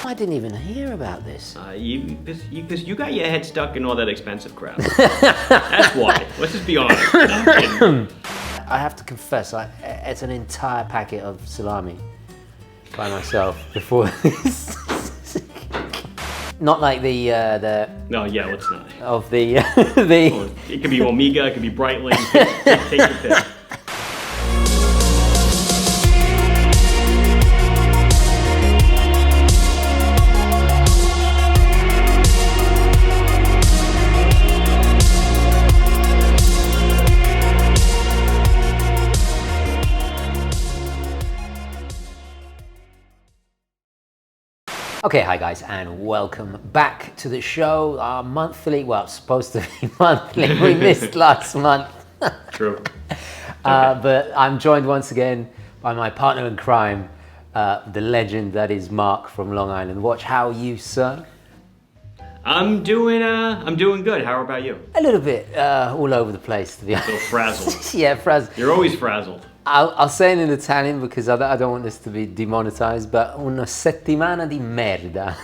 I didn't even hear about this. Because you got your head stuck in all that expensive crap. That's why. Let's just be honest. I have to confess, I ate an entire packet of salami by myself before this. Not like the No, yeah, let's not. of the Well, it could be Omega, it could be Breitling. Take your pick. Okay, hi guys, and welcome back to the show. Our monthly, well, supposed to be monthly. We missed last month. True. But I'm joined once again by my partner in crime, the legend that is Marc from Long Island Watch. How are you, sir? I'm doing good. How about you? A little bit all over the place, to be honest. A little frazzled. Yeah, frazzled. You're always frazzled. I'll say it in Italian because I don't want this to be demonetized, but una settimana di merda.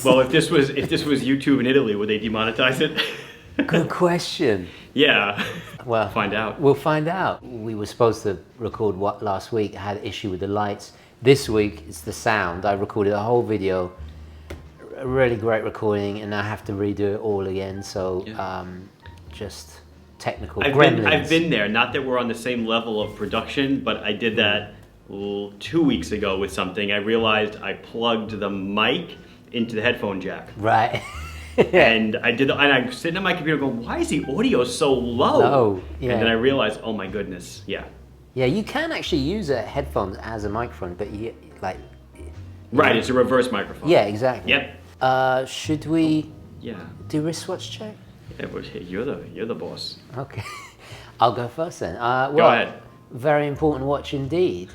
Well, if this was YouTube in Italy, would they demonetize it? Good question. Yeah. Well, find out. We'll find out. We were supposed to record what last week. I had an issue with the lights. This week it's the sound. I recorded a whole video, a really great recording, and I have to redo it all again. So yeah. Just technical I've gremlins. been there. Not that we're on the same level of production, but I did that 2 weeks ago with something. I realized I plugged the mic into the headphone jack. Right. And I'm sitting at my computer going, why is the audio so low? Low, yeah. And then I realized, oh my goodness, yeah. Yeah, you can actually use a headphone as a microphone, but you like. Right, it's a reverse microphone. Yeah, exactly. Yep. Should we? Yeah. Do wristwatch check? Yeah, but you're the boss. Okay, I'll go first then. Go ahead. Very important watch indeed.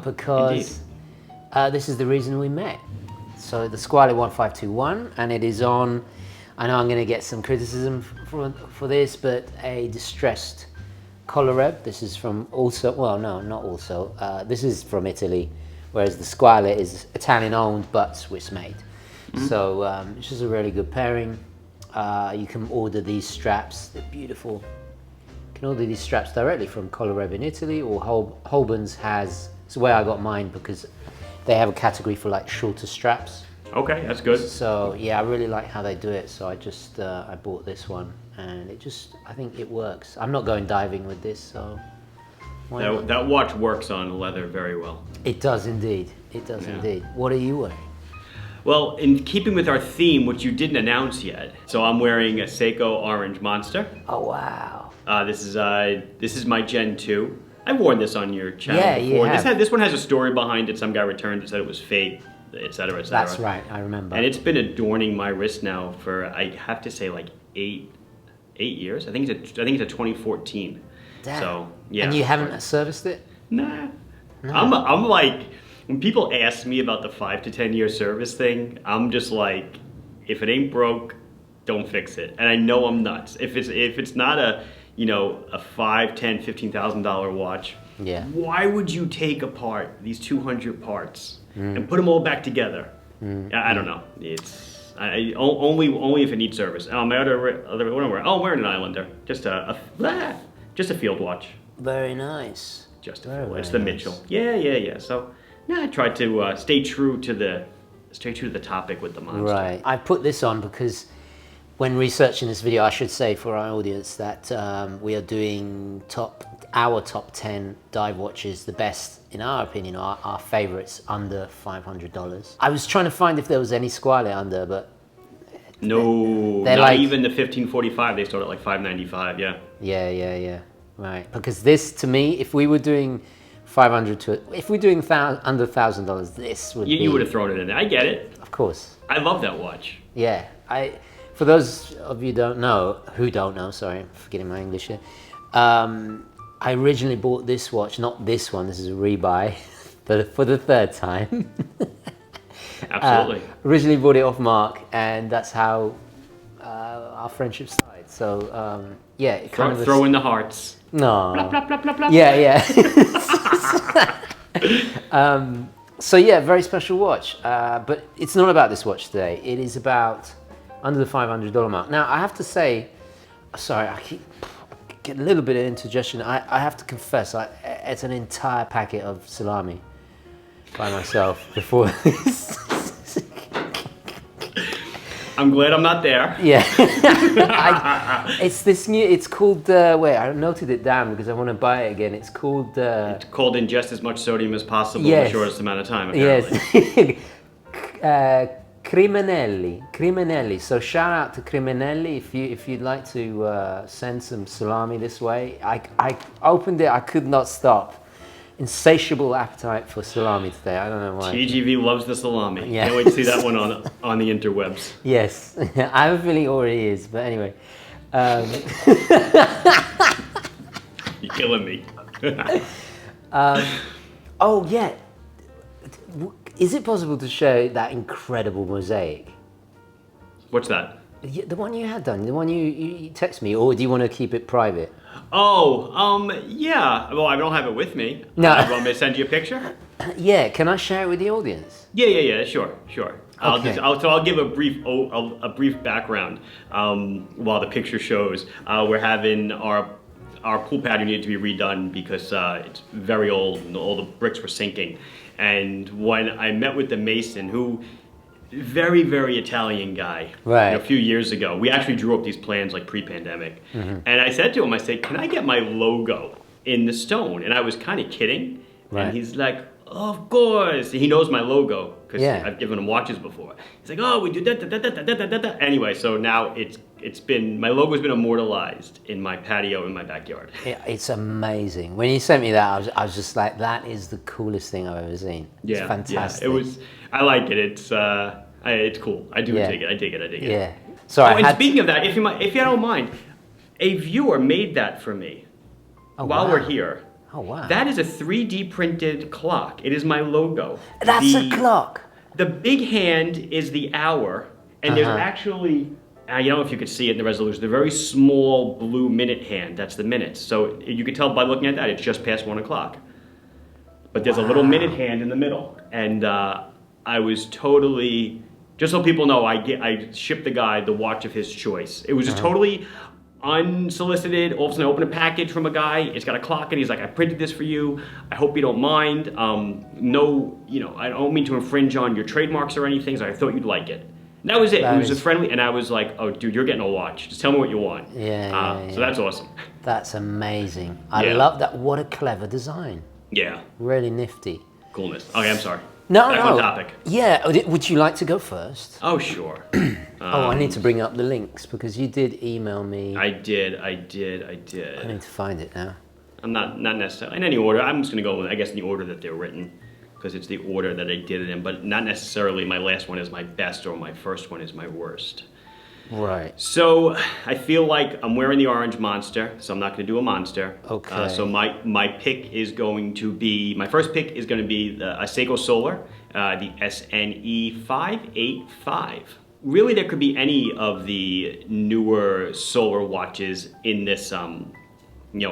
Because this is the reason we met. So the Squale 1521, and it is on. I know I'm going to get some criticism for this, but a distressed collar. This is from also. Well, no, not also. This is from Italy, whereas the Squale is Italian owned but Swiss made. Mm-hmm. So it's just a really good pairing. You can order these straps, they're beautiful. You can order these straps directly from Coloreb in Italy, or Holben's has, it's where I got mine because they have a category for like shorter straps. Okay, that's good. So yeah, I really like how they do it. So I just, I bought this one and it just, I think it works. I'm not going diving with this, so. That watch works on leather very well. It does indeed, it does indeed. What are you wearing? Well, in keeping with our theme, which you didn't announce yet, so I'm wearing a Seiko Orange Monster. Oh wow! This is my Gen 2. I've worn this on your channel before. You have. This one has a story behind it. Some guy returned it, said it was fake, etc., etc. That's right, I remember. And it's been adorning my wrist now for, I have to say, like eight years. I think it's a 2014. Damn. So yeah. And you haven't serviced it? Nah. No. I'm like. When people ask me about the 5 to 10 year service thing, I'm just like, if it ain't broke, don't fix it. And I know I'm nuts. If it's not a $5, $10, $15,000 watch, why would you take apart these 200 parts and put them all back together? I don't know. It's only if it needs service. My other what am I wearing? Oh, I'm wearing an Islander. Just a field watch. Very nice. Just a field. It's the Mitchell. Yeah. So. Yeah, I tried to stay true to the topic with the monster. Right. I put this on because when researching this video, I should say for our audience that we are doing our top 10 dive watches, the best, in our opinion, our favorites under $500. I was trying to find if there was any Squale under, but no, they're not like, even the 1545. They start at like $595. Yeah. Yeah. Right. Because this, to me, if we were doing if we're doing under $1,000, this would be... You would have thrown it in there. I get it. Of course. I love that watch. Yeah. For those of you who don't know, sorry, I'm forgetting my English here. I originally bought this watch, not this one, this is a rebuy, for the third time. Absolutely. Originally bought it off Marc, and that's how our friendship started. So, yeah. It kind of throw in the hearts. No. Blah, blah, blah, blah, blah. Yeah. So yeah, very special watch. But it's not about this watch today. It is about under the $500 mark. Now I have to say, sorry, I get a little bit of indigestion. I have to confess, I ate an entire packet of salami by myself before this. I'm glad I'm not there. Yeah. It's this new, it's called, wait, I noted it down because I want to buy it again. It's called... it's called ingest as much sodium as possible yes. in the shortest amount of time, apparently. Yes. Criminelli. So shout out to Criminelli if you'd like to send some salami this way. I opened it, I could not stop. Insatiable appetite for salami today. I don't know why. TGV loves the salami. Yeah. Can't wait to see that one on the interwebs. Yes, I have a feeling it already is. But anyway, you're killing me. Oh yeah, is it possible to show that incredible mosaic? What's that? The one you had done, the one you text me, or do you want to keep it private? Oh, yeah. Well, I don't have it with me. No. You want me to send you a picture? Yeah, can I share it with the audience? Yeah. Sure. Okay. I'll give a brief background while the picture shows. We're having our pool patio needed to be redone because it's very old and all the bricks were sinking. And when I met with the mason, who very, very Italian guy, right, a few years ago, we actually drew up these plans like pre-pandemic. Mm-hmm. And I said to him, I said, can I get my logo in the stone? And I was kind of kidding. Right. And he's like, of course. He knows my logo because I've given him watches before. He's like, oh, we do that. Anyway, so now it's been, my logo's been immortalized in my patio in my backyard. It's amazing. When you sent me that, I was just like, that is the coolest thing I've ever seen. It's fantastic. Yeah, it was. I like it. It's cool. I do dig it. I dig it. Yeah. Sorry. And speaking of that, if you don't mind, a viewer made that for me while we're here. Oh wow. That is a 3D printed clock. It is my logo. That's a clock. The big hand is the hour, and there's actually, I don't know if you could see it in the resolution, the very small blue minute hand. That's the minutes. So you can tell by looking at that, it's just past 1 o'clock. But there's a little minute hand in the middle, and I was totally, just so people know, I shipped the guy the watch of his choice. It was just totally unsolicited. All of a sudden I open a package from a guy, it's got a clock, and he's like, I printed this for you, I hope you don't mind. No, I don't mean to infringe on your trademarks or anything, so I thought you'd like it. And that was it. It was just friendly, and I was like, oh dude, you're getting a watch. Just tell me what you want. Yeah. So that's awesome. That's amazing. I love that. What a clever design. Yeah. Really nifty. Coolness. Okay, I'm sorry. Back on topic. Yeah, would you like to go first? Oh, sure. I need to bring up the links because you did email me. I did. I need to find it now. I'm not necessarily in any order. I'm just going to go, I guess, in the order that they're written because it's the order that I did it in, but not necessarily my last one is my best or my first one is my worst. Right. So I feel like I'm wearing the orange monster, so I'm not going to do a monster. Okay. So my pick is going to be, my first pick is going to be a Seiko Solar, the SNE 585. Really, there could be any of the newer solar watches in this,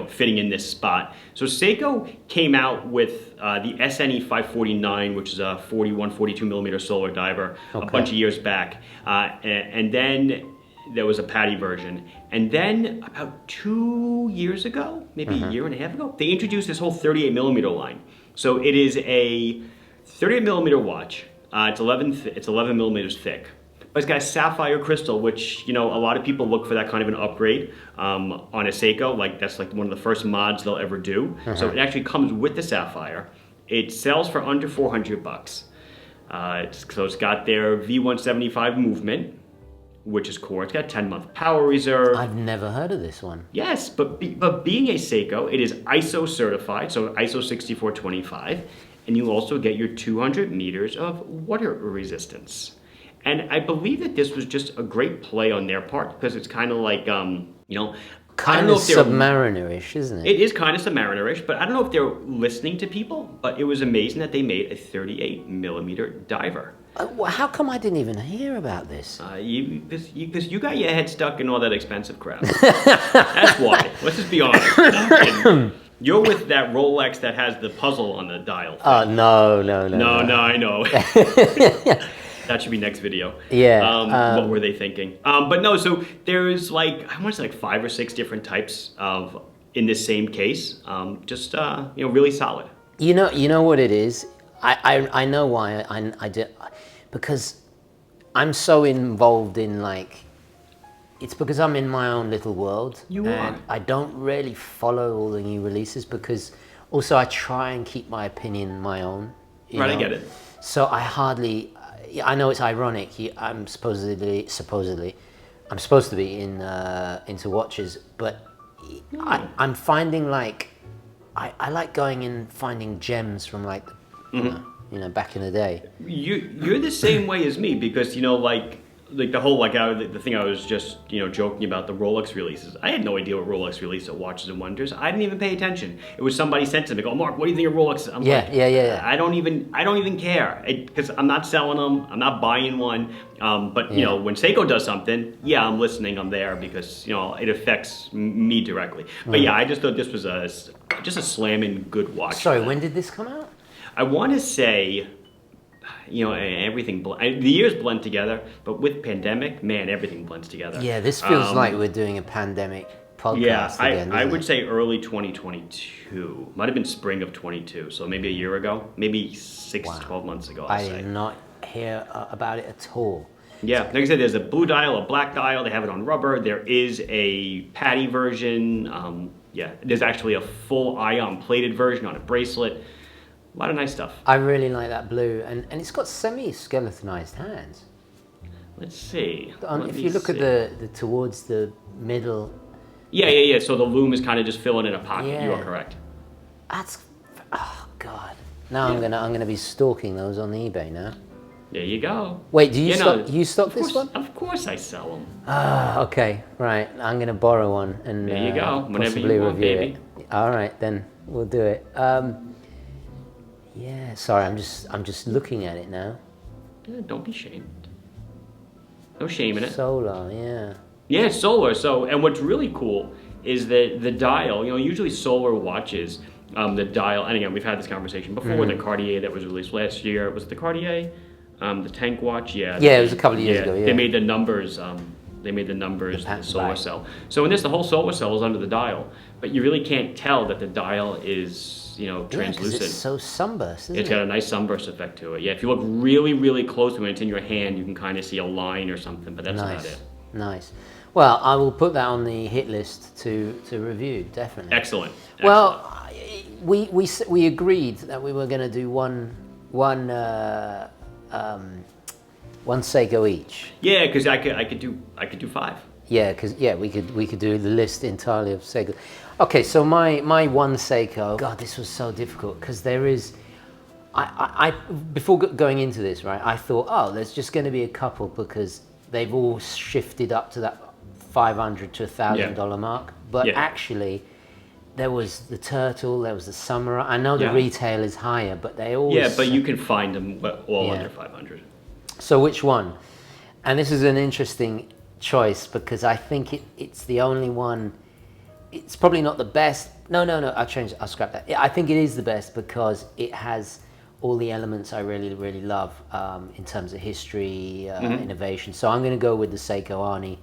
fitting in this spot. So Seiko came out with the SNE 549, which is a 41, 42 millimeter solar diver, a bunch of years back. And then there was a Patty version. And then about 2 years ago, maybe a year and a half ago, they introduced this whole 38 millimeter line. So it is a 38 millimeter watch. It's 11 millimeters thick. But it's got a sapphire crystal, which, a lot of people look for that kind of an upgrade on a Seiko. Like, that's like one of the first mods they'll ever do. So it actually comes with the sapphire. It sells for under $400. So it's got their V175 movement, which is core. It's got a 10-month power reserve. I've never heard of this one. Yes, but being a Seiko, it is ISO certified, so ISO 6425, and you also get your 200 meters of water resistance. And I believe that this was just a great play on their part because it's kind of like, kind of Submariner-ish, isn't it? It is kind of Submariner-ish, but I don't know if they're listening to people, but it was amazing that they made a 38 millimeter diver. How come I didn't even hear about this? Because you got your head stuck in all that expensive crap. That's why. Let's just be honest. You're with that Rolex that has the puzzle on the dial. Oh, no. No, I know. That should be next video. Yeah. What were they thinking? But no, so there's like, I want to say like 5 or 6 different types of, in this same case, really solid. You know what it is? I know why I did, because I'm so involved in like, it's because I'm in my own little world. You are. I don't really follow all the new releases because also I try and keep my opinion my own. Right, I get it. So I know it's ironic. I'm supposedly, I'm supposed to be into watches, but I'm finding like, I like going and finding gems from like, back in the day. You're the same way as me because like the whole the thing I was just joking about the Rolex releases. I had no idea what Rolex released at Watches and Wonders. I didn't even pay attention. It was somebody sent to me, "Oh, Mark, what do you think of Rolex?" I'm like, I don't even care because I'm not selling them. I'm not buying one. But when Seiko does something, I'm listening. I'm there because it affects me directly. But I just thought this was just a slamming good watch. Sorry, when did this come out? I want to say. Everything, the years blend together, but with pandemic, man, everything blends together. Yeah, this feels like we're doing a pandemic podcast again. I would say early 2022. Might have been spring of 22, so maybe a year ago, maybe 12 months ago, I did not hear about it at all. Yeah, like I said, there's a blue dial, a black dial, they have it on rubber. There is a patty version. There's actually a full ion plated version on a bracelet. A lot of nice stuff. I really like that blue, and it's got semi-skeletonized hands. Let's see. If you look at the towards the middle. Yeah. So the loom is kind of just filling in a pocket. Yeah. You are correct. Oh God. Now I'm gonna be stalking those on eBay now. There you go. Wait, do you stock this one? Of course I sell them. Okay, right. I'm gonna borrow one and there you go. Whenever possibly you want, review baby. it. All right, then we'll do it. Yeah, sorry, I'm just looking at it now. Yeah, don't be shamed. No shame in it. Solar, yeah. Yeah, solar. So, and what's really cool is that the dial, usually solar watches, the dial, and again, we've had this conversation before with the Cartier that was released last year. Was it the Cartier? The tank watch? Yeah. Yeah, it was a couple of years ago, yeah. They made the numbers, the solar cell. So in this, the whole solar cell is under the dial, but you really can't tell that the dial is translucent. It's so sunburst, isn't it? It's got a nice sunburst effect to it. Yeah, if you look really, really close when it's in your hand, you can kind of see a line or something, but that's about it. Nice. Well, I will put that on the hit list to review, definitely. Excellent. Well, we agreed that we were going to do one Seiko each. Yeah, because I could do 5. Yeah, because we could do the list entirely of Seiko. Okay, so my one Seiko. God, this was so difficult because there is. I before going into this, right, I thought, there's just going to be a couple because they've all shifted up to that $500 to $1,000 mark. But actually, there was the Turtle, there was the Samurai. I know the retail is higher, but they all. Yeah, but you can find them all under 500. So which one? And this is an interesting choice because I think it's the only one. It's probably not the best. No, I'll scrap that. I think it is the best because it has all the elements I really, really love in terms of history, innovation. So I'm going to go with the Seiko Arnie.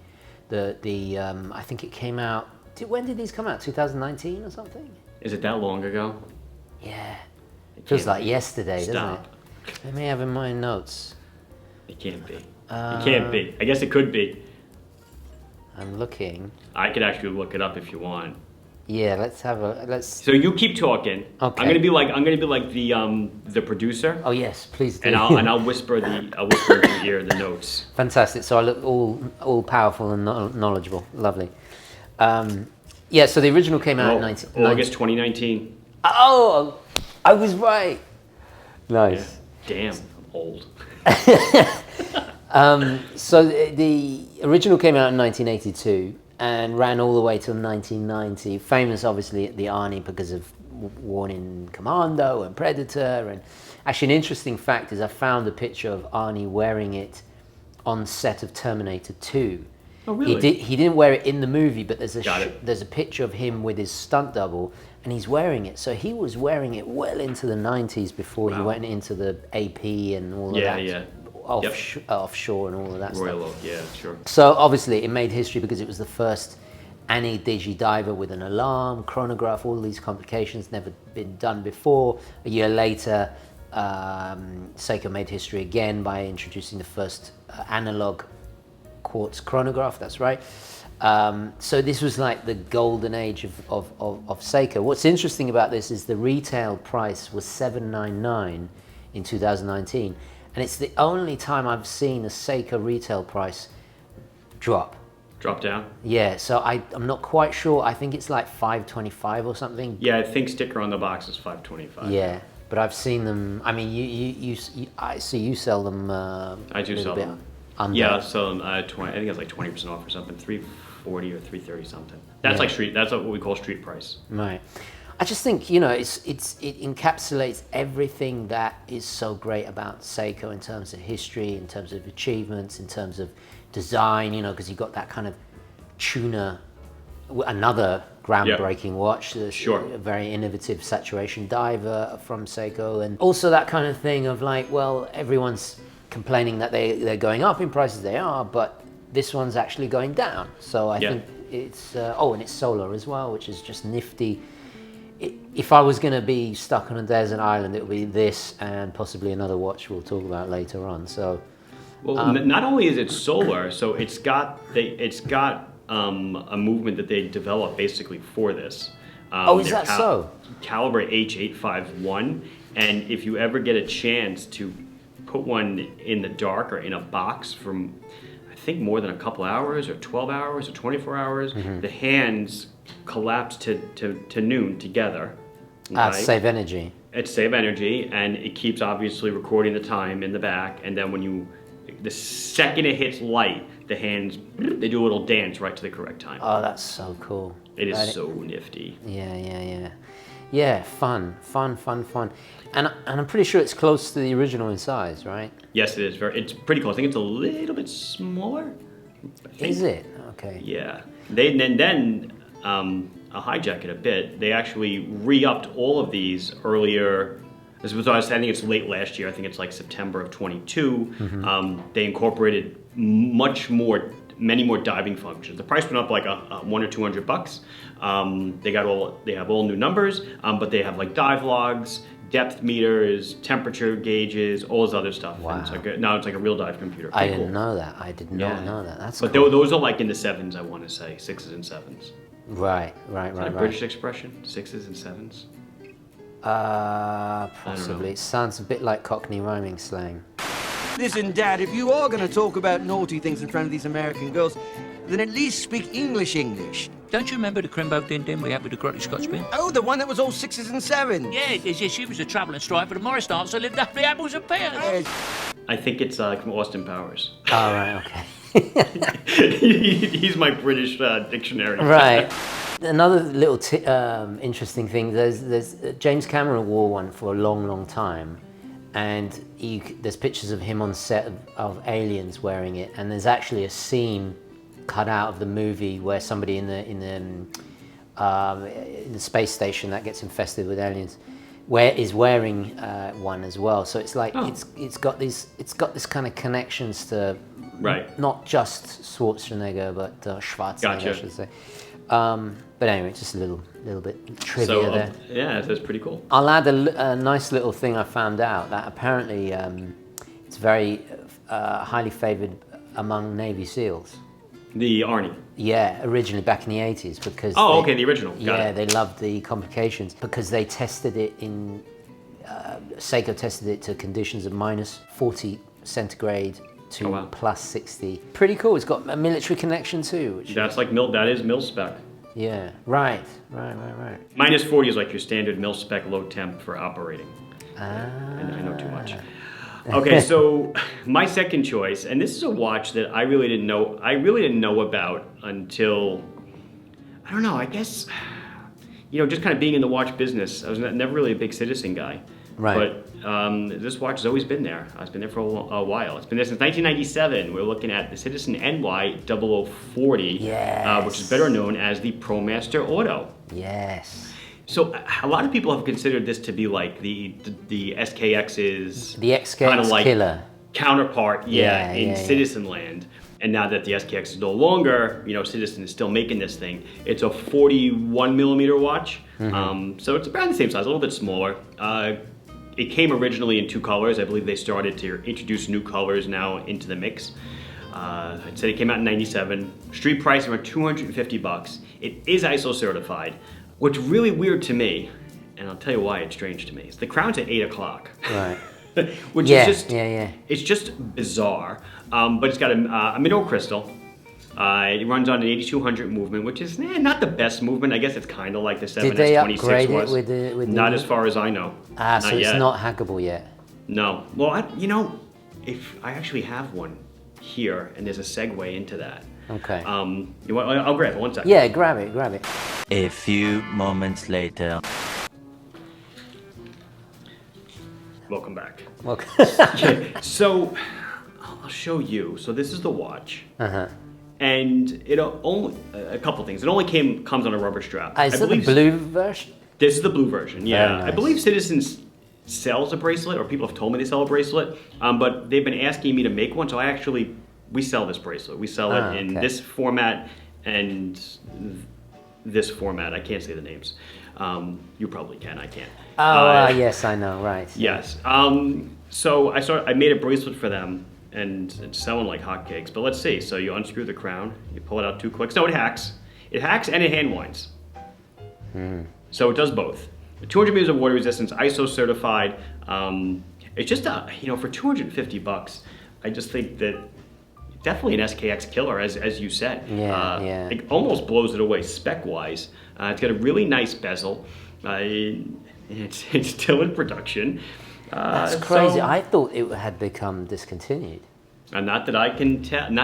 I think it came out. When did these come out? 2019 or something? Is it that long ago? Yeah. It feels like yesterday, Stop. doesn't it? Let me have in my notes. It can't be. It can't be. I guess it could be. I'm looking. I could actually look it up if you want. Yeah, let's. So you keep talking. Okay. I'm gonna be like the producer. Oh yes, please do. And I'll whisper in your ear the notes. Fantastic. So I look all powerful and knowledgeable. Lovely. Yeah. So the original came out in August 2019. Oh, I was right. Nice. Yeah. Damn, I'm old. So the original came out in 1982 and ran all the way till 1990. Famous, obviously, at the Arnie because of worn in Commando and Predator. And actually, an interesting fact is I found a picture of Arnie wearing it on set of Terminator 2. Oh, really? He didn't wear it in the movie, but there's a picture of him with his stunt double, and he's wearing it. So he was wearing it well into the 90s before he went into the AP and all of that. Offshore and all of that Royal stuff. Oak, yeah, sure. So obviously it made history because it was the first Annie Digi diver with an alarm, chronograph, all these complications, never been done before. A year later, Seiko made history again by introducing the first analog quartz chronograph, that's right. So this was like the golden age of Seiko. What's interesting about this is the retail price was $799 in 2019, and it's the only time I've seen a Seiko retail price drop. Drop down? Yeah, so I'm not quite sure. I think it's like $525 or something. Yeah, I think sticker on the box is $525. Yeah, but I've seen them. I mean, I see you sell them. I do sell them. Under. Yeah, so 20. I think it's like 20% off or something, $340 or $330 something. That's like street. That's what we call street price. Right. I just think, you know, it encapsulates everything that is so great about Seiko in terms of history, in terms of achievements, in terms of design. You know, because you got that kind of tuner, another groundbreaking watch, a very innovative saturation diver from Seiko, and also that kind of thing of like, well, everyone's complaining that they're going up in prices. They are, but this one's actually going down. So I think it's and it's solar as well, which is just nifty. If I was going to be stuck on a desert island, it would be this and possibly another watch we'll talk about later on. So, well, not only is it solar, so it's got a movement that they developed basically for this. Is that so? Caliber H851, and if you ever get a chance to put one in the dark or in a box from, I think, more than a couple hours or 12 hours or 24 hours, the hands collapse to noon together. Save energy. It's save energy, and it keeps obviously recording the time in the back, and then the second it hits light, the hands, they do a little dance right to the correct time. Oh, that's so cool. It is so nifty. Yeah, fun. And I'm pretty sure it's close to the original in size, right? Yes, it is. It's pretty close. I think it's a little bit smaller. Is it? Okay. Yeah. I'll hijack it a bit. They actually re-upped all of these earlier. I think it's late last year. I think it's like September of 22. They incorporated many more diving functions. The price went up like $100 or $200. They have all new numbers, but they have like dive logs, depth meters, temperature gauges, all this other stuff. Wow. And now it's like a real dive computer. I didn't know that. I did not know that. That's cool. But those are like in the sevens, I want to say, 6s and 7s. Right. Is that a British expression? 6s and 7s? Possibly. It sounds a bit like Cockney rhyming slang. Listen, Dad, if you are going to talk about naughty things in front of these American girls, then at least speak English. Don't you remember the Crimbo Din Din we had with the grotty Scotch bin? Oh, the one that was all 6s and 7s. Yeah, she was a travelling striper. The Morris dancer lived up the apples and pears. I think it's from Austin Powers. Oh, right, okay. He's my British dictionary. Right. Another little interesting thing, there's James Cameron wore one for a long time, and there's pictures of him on set of Aliens wearing it, and there's actually a scene cut out of the movie where somebody in the space station that gets infested with aliens is wearing one as well. So it's like it's got this kind of connections to not just Schwarzenegger but Schwarzenegger, I should say. But anyway, just a little bit trivia there. Yeah, that's pretty cool. I'll add a nice little thing I found out, that apparently it's very highly favoured among Navy SEALs. The Arnie. Yeah, originally back in the 80s because. The original. Got it. They loved the complications because they tested it in. Seiko tested it to conditions of minus 40 centigrade to plus 60. Pretty cool. It's got a military connection too. That is mil spec. Yeah. Right. Minus 40 is like your standard mil spec low temp for operating. And I know too much. Okay, so my second choice, and this is a watch that I really didn't know about until, I don't know, I guess, just kind of being in the watch business. I was never really a big Citizen guy. Right. But this watch has always been there. It's been there for a while. It's been there since 1997. We're looking at the Citizen NY 0040, yes. Which is better known as the ProMaster Auto. Yes. So a lot of people have considered this to be like the SKX's The XKX kind of like killer. counterpart, in Yeah. Citizen Land. And now that the SKX is no longer, Citizen is still making this thing. It's a 41 millimeter watch, so it's around the same size, a little bit smaller. It came originally in 2 colors. I believe they started to introduce new colors now into the mix. I'd say it came out in '97. Street price around $250. It is ISO certified. What's really weird to me, and I'll tell you why it's strange to me, is the crown's at 8 o'clock. Right. Which Yeah, is just, yeah. It's just bizarre. But it's got a mineral crystal. It runs on an 8200 movement, which is not the best movement. I guess it's kind of like the 7S26 Did they upgrade it was. with the Not as far as I know. So Not it's yet. not hackable yet. No. Well, if I actually have one here, and there's a segue into that. Okay. I'll grab it. One second. Yeah, grab it. A few moments later. Welcome back. Okay. Okay, so I'll show you. So this is the watch. And it'll only a couple things. It only comes on a rubber strap. Is that the blue version? This is the blue version. Yeah, Very nice. I believe Citizens sells a bracelet, or people have told me they sell a bracelet. But they've been asking me to make one, so we sell this bracelet. We sell it in this format and this format. I can't say the names. You probably can. I can't. Yes, I know. Right. Yes. So I made a bracelet for them, and it's selling like hotcakes. But let's see. So you unscrew the crown, you pull it out 2 clicks. No, it hacks. It hacks and it hand winds. So it does both. 200 meters of water resistance, ISO certified. It's just for $250, I just think that definitely an SKX killer, as you said. Yeah. It almost blows it away spec-wise. It's got a really nice bezel. It's still in production. That's crazy. I thought it had become discontinued. Not that I can tell. And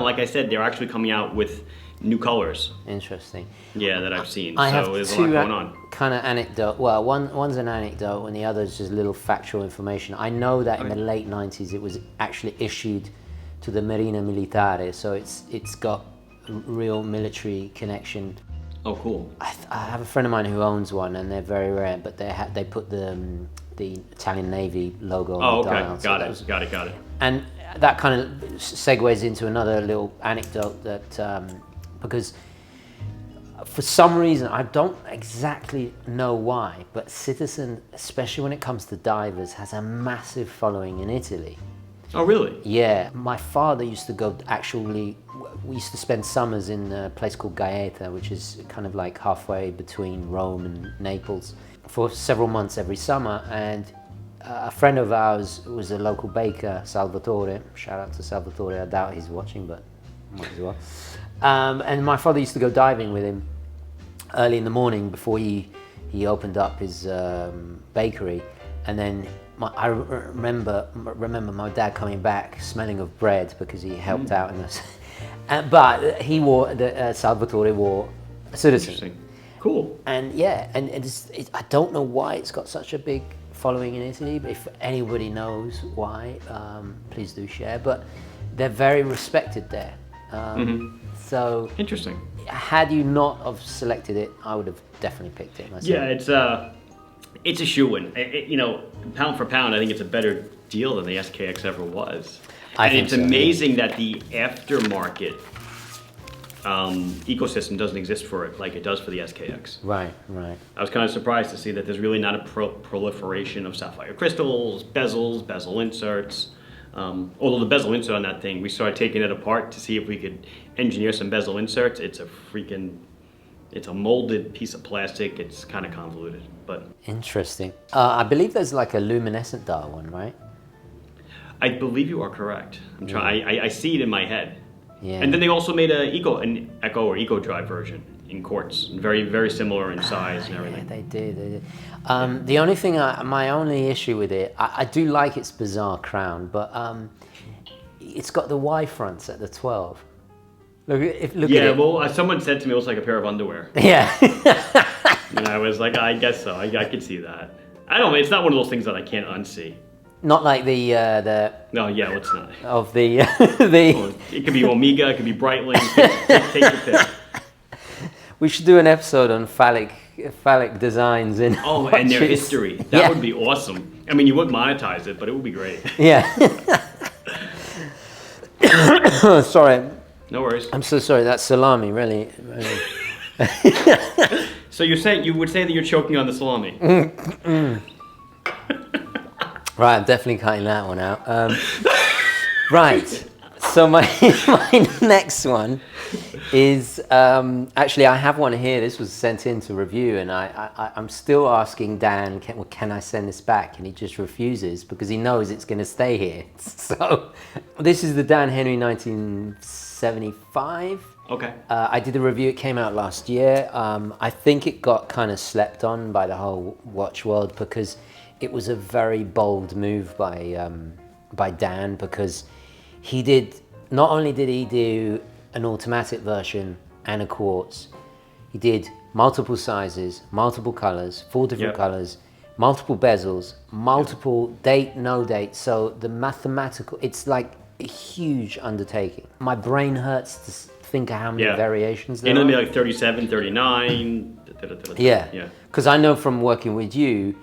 like I said, they're actually coming out with new colors. Interesting. Yeah, that I've seen. I have there's a two lot going on. kind of anecdote. Well, one's an anecdote, and the other is just little factual information. I know that in the late '90s, it was actually issued to the Marina Militare, so it's got a real military connection. Oh, cool. I have a friend of mine who owns one, and they're very rare, but they put the Italian Navy logo on the dial. Got it. And that kind of segues into another little anecdote that because for some reason, I don't exactly know why, but Citizen, especially when it comes to divers, has a massive following in Italy. Oh, really? Yeah, my father used to go we used to spend summers in a place called Gaeta, which is kind of like halfway between Rome and Naples, for several months every summer. And a friend of ours was a local baker, Salvatore. Shout out to Salvatore. I doubt he's watching, but might as well. And my father used to go diving with him early in the morning before he opened up his bakery. And then I remember my dad coming back smelling of bread because he helped out in this. But he Salvatore wore a Citizen. Interesting. Cool. And yeah, and I don't know why it's got such a big following in Italy, but if anybody knows why, please do share. But they're very respected there. So Interesting. had you not have selected it, I would have definitely picked it myself. Yeah, it's a shoe-in. Pound for pound, I think it's a better deal than the SKX ever was. I think it's so, amazing that the aftermarket ecosystem doesn't exist for it like it does for the SKX. Right. I was kind of surprised to see that there's really not a proliferation of sapphire crystals, bezels, bezel inserts. Although the bezel insert on that thing, we started taking it apart to see if we could engineer some bezel inserts. It's a molded piece of plastic. It's kind of convoluted, but Interesting. I believe there's like a luminescent dial one, right? I believe you are correct. I'm trying. I see it in my head. Yeah. And then they also made an Echo or Eco Drive version in quartz, very very similar in size and everything. Yeah, they did. The only thing, my only issue with it, I do like its bizarre crown, but it's got the Y fronts at the 12. Look at it. Well, someone said to me it was like a pair of underwear. Yeah. And I was like, I guess so. I could see that. I don't know. It's not one of those things that I can't unsee. Not like the No, yeah, it's not. of the the. Well, it could be Omega. It could be Breitling. Take your pick. We should do an episode on phallic phallic designs in. Oh, watches. and their history. That would be awesome. I mean, you wouldn't monetize it, but it would be great. Yeah. Sorry. No worries. I'm so sorry. That salami really. So you would say that you're choking on the salami. Right, I'm definitely cutting that one out. Right. So my next one is actually I have one here. This was sent in to review, and I'm still asking Dan, can I send this back? And he just refuses because he knows it's going to stay here. So this is the Dan Henry 1975. Okay. I did a review. It came out last year. I think it got kind of slept on by the whole watch world because it was a very bold move by Dan, because he did, not only did he do an automatic version and a quartz, he did multiple sizes, multiple colors, 4 different colors, multiple bezels, multiple date, no date. So the mathematical, it's like a huge undertaking. My brain hurts to think of how many variations there are. It'll be like 37, 39. Yeah. Because I know from working with you,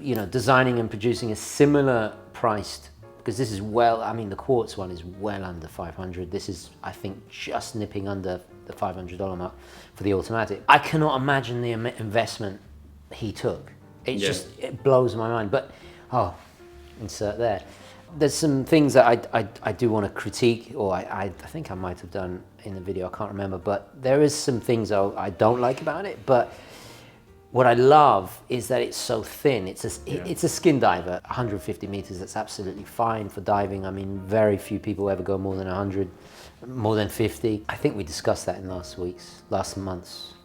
you know, designing and producing a similar priced, because this is the quartz one is well under 500. This is, I think, just nipping under the $500 mark for the automatic. I cannot imagine the investment he took. It blows my mind. But, insert there. There's some things that I do want to critique, or I think I might have done in the video, I can't remember, but there is some things I don't like about it. But what I love is that it's so thin. It's a skin diver, 150 meters. That's absolutely fine for diving. I mean, very few people ever go more than 100, more than 50. I think we discussed that in last month's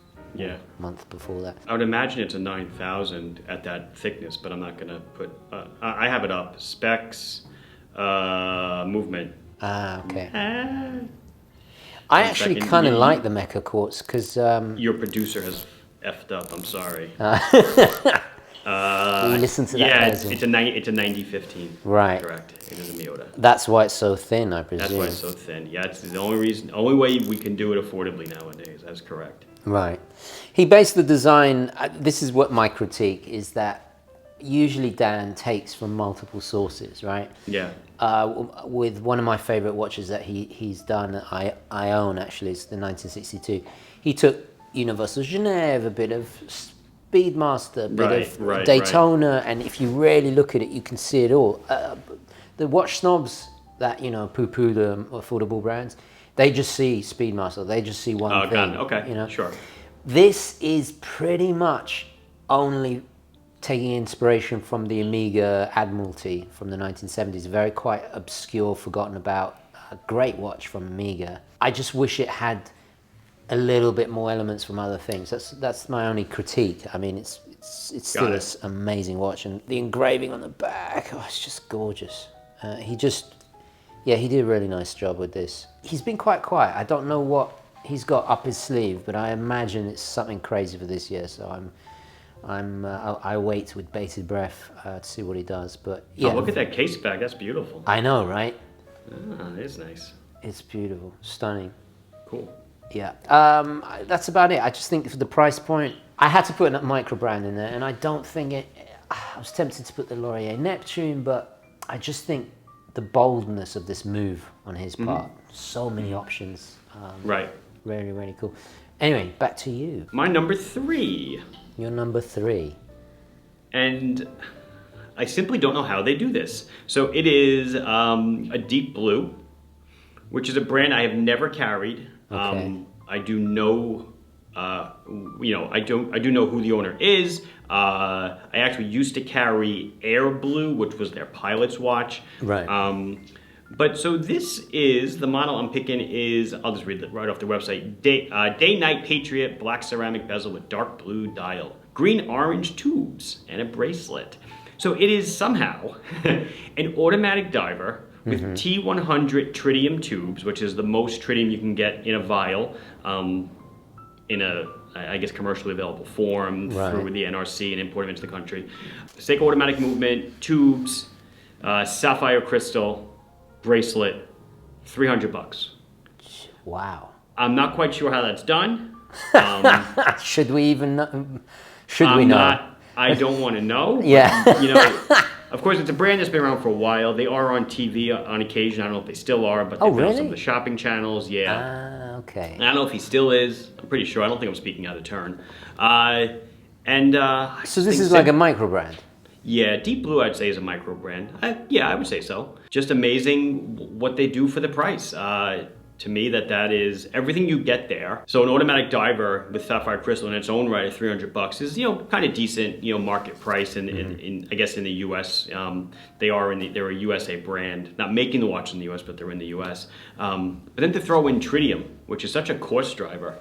month before that. I would imagine it's a 9,000 at that thickness, but I'm not gonna put. I have it up. Specs, movement. Okay. I actually kind of like the Mecha quartz because your producer has effed up. I'm sorry. Listen to that. Yeah, it's a 90-15. Right. Correct. It is a Miota. That's why it's so thin, I presume. That's why it's so thin. Yeah, it's the only way we can do it affordably nowadays. That's correct. Right. He based the design. This is what my critique is, that usually Dan takes from multiple sources, right? Yeah. With one of my favorite watches that he's done, that I own actually, it's the 1962. He took Universal Genève, a bit of Speedmaster, a bit of Daytona, and if you really look at it, you can see it all. The watch snobs that, you know, poo-poo the affordable brands, they just see Speedmaster, they just see one thing. Okay, you know? Sure. This is pretty much only taking inspiration from the Omega Admiralty from the 1970s, very quite obscure, forgotten about, great watch from Omega. I just wish it had a little bit more elements from other things. That's my only critique. I mean, it's still an amazing watch, and the engraving on the back, it's just gorgeous. He did a really nice job with this. He's been quite quiet. I don't know what he's got up his sleeve, but I imagine it's something crazy for this year. So I wait with bated breath to see what he does. But yeah, look at that case back. That's beautiful. I know, right? It is nice. It's beautiful, stunning. Cool. Yeah, that's about it. I just think for the price point, I had to put a micro brand in there, and I don't think it. I was tempted to put the Laurier Neptune, but I just think the boldness of this move on his part. So many options. Right. Really, really cool. Anyway, back to you. My number 3. Your number 3. And I simply don't know how they do this. So it is a deep blue, which is a brand I have never carried. Okay. I do know, I do know who the owner is. I actually used to carry Air Blue, which was their pilot's watch. Right. But so this is, the model I'm picking is, I'll just read it right off their website. Day-Night Patriot, black ceramic bezel with dark blue dial, green-orange tubes, and a bracelet. So it is somehow an automatic diver with T100 tritium tubes, which is the most tritium you can get in a vial, in a, I guess, commercially available form through the NRC and import them into the country. Seiko automatic movement, tubes, sapphire crystal, bracelet, $300. Wow. I'm not quite sure how that's done. Should we even know? Should we know? I don't want to know. Yeah. But, you know, of course, it's a brand that's been around for a while. They are on TV on occasion. I don't know if they still are, but they've been on some of the shopping channels. Yeah. Okay. I don't know if he still is. I'm pretty sure. I don't think I'm speaking out of turn. So this is like a micro brand. Yeah, Deep Blue, I'd say, is a micro brand. Yeah, I would say so. Just amazing what they do for the price. To me, that is everything you get there. So an automatic diver with sapphire crystal in its own right at $300 is, you know, kind of decent, you know, market price in I guess in the U.S. They're a USA brand, not making the watch in the U.S., but they're in the U.S. But then to throw in tritium, which is such a course driver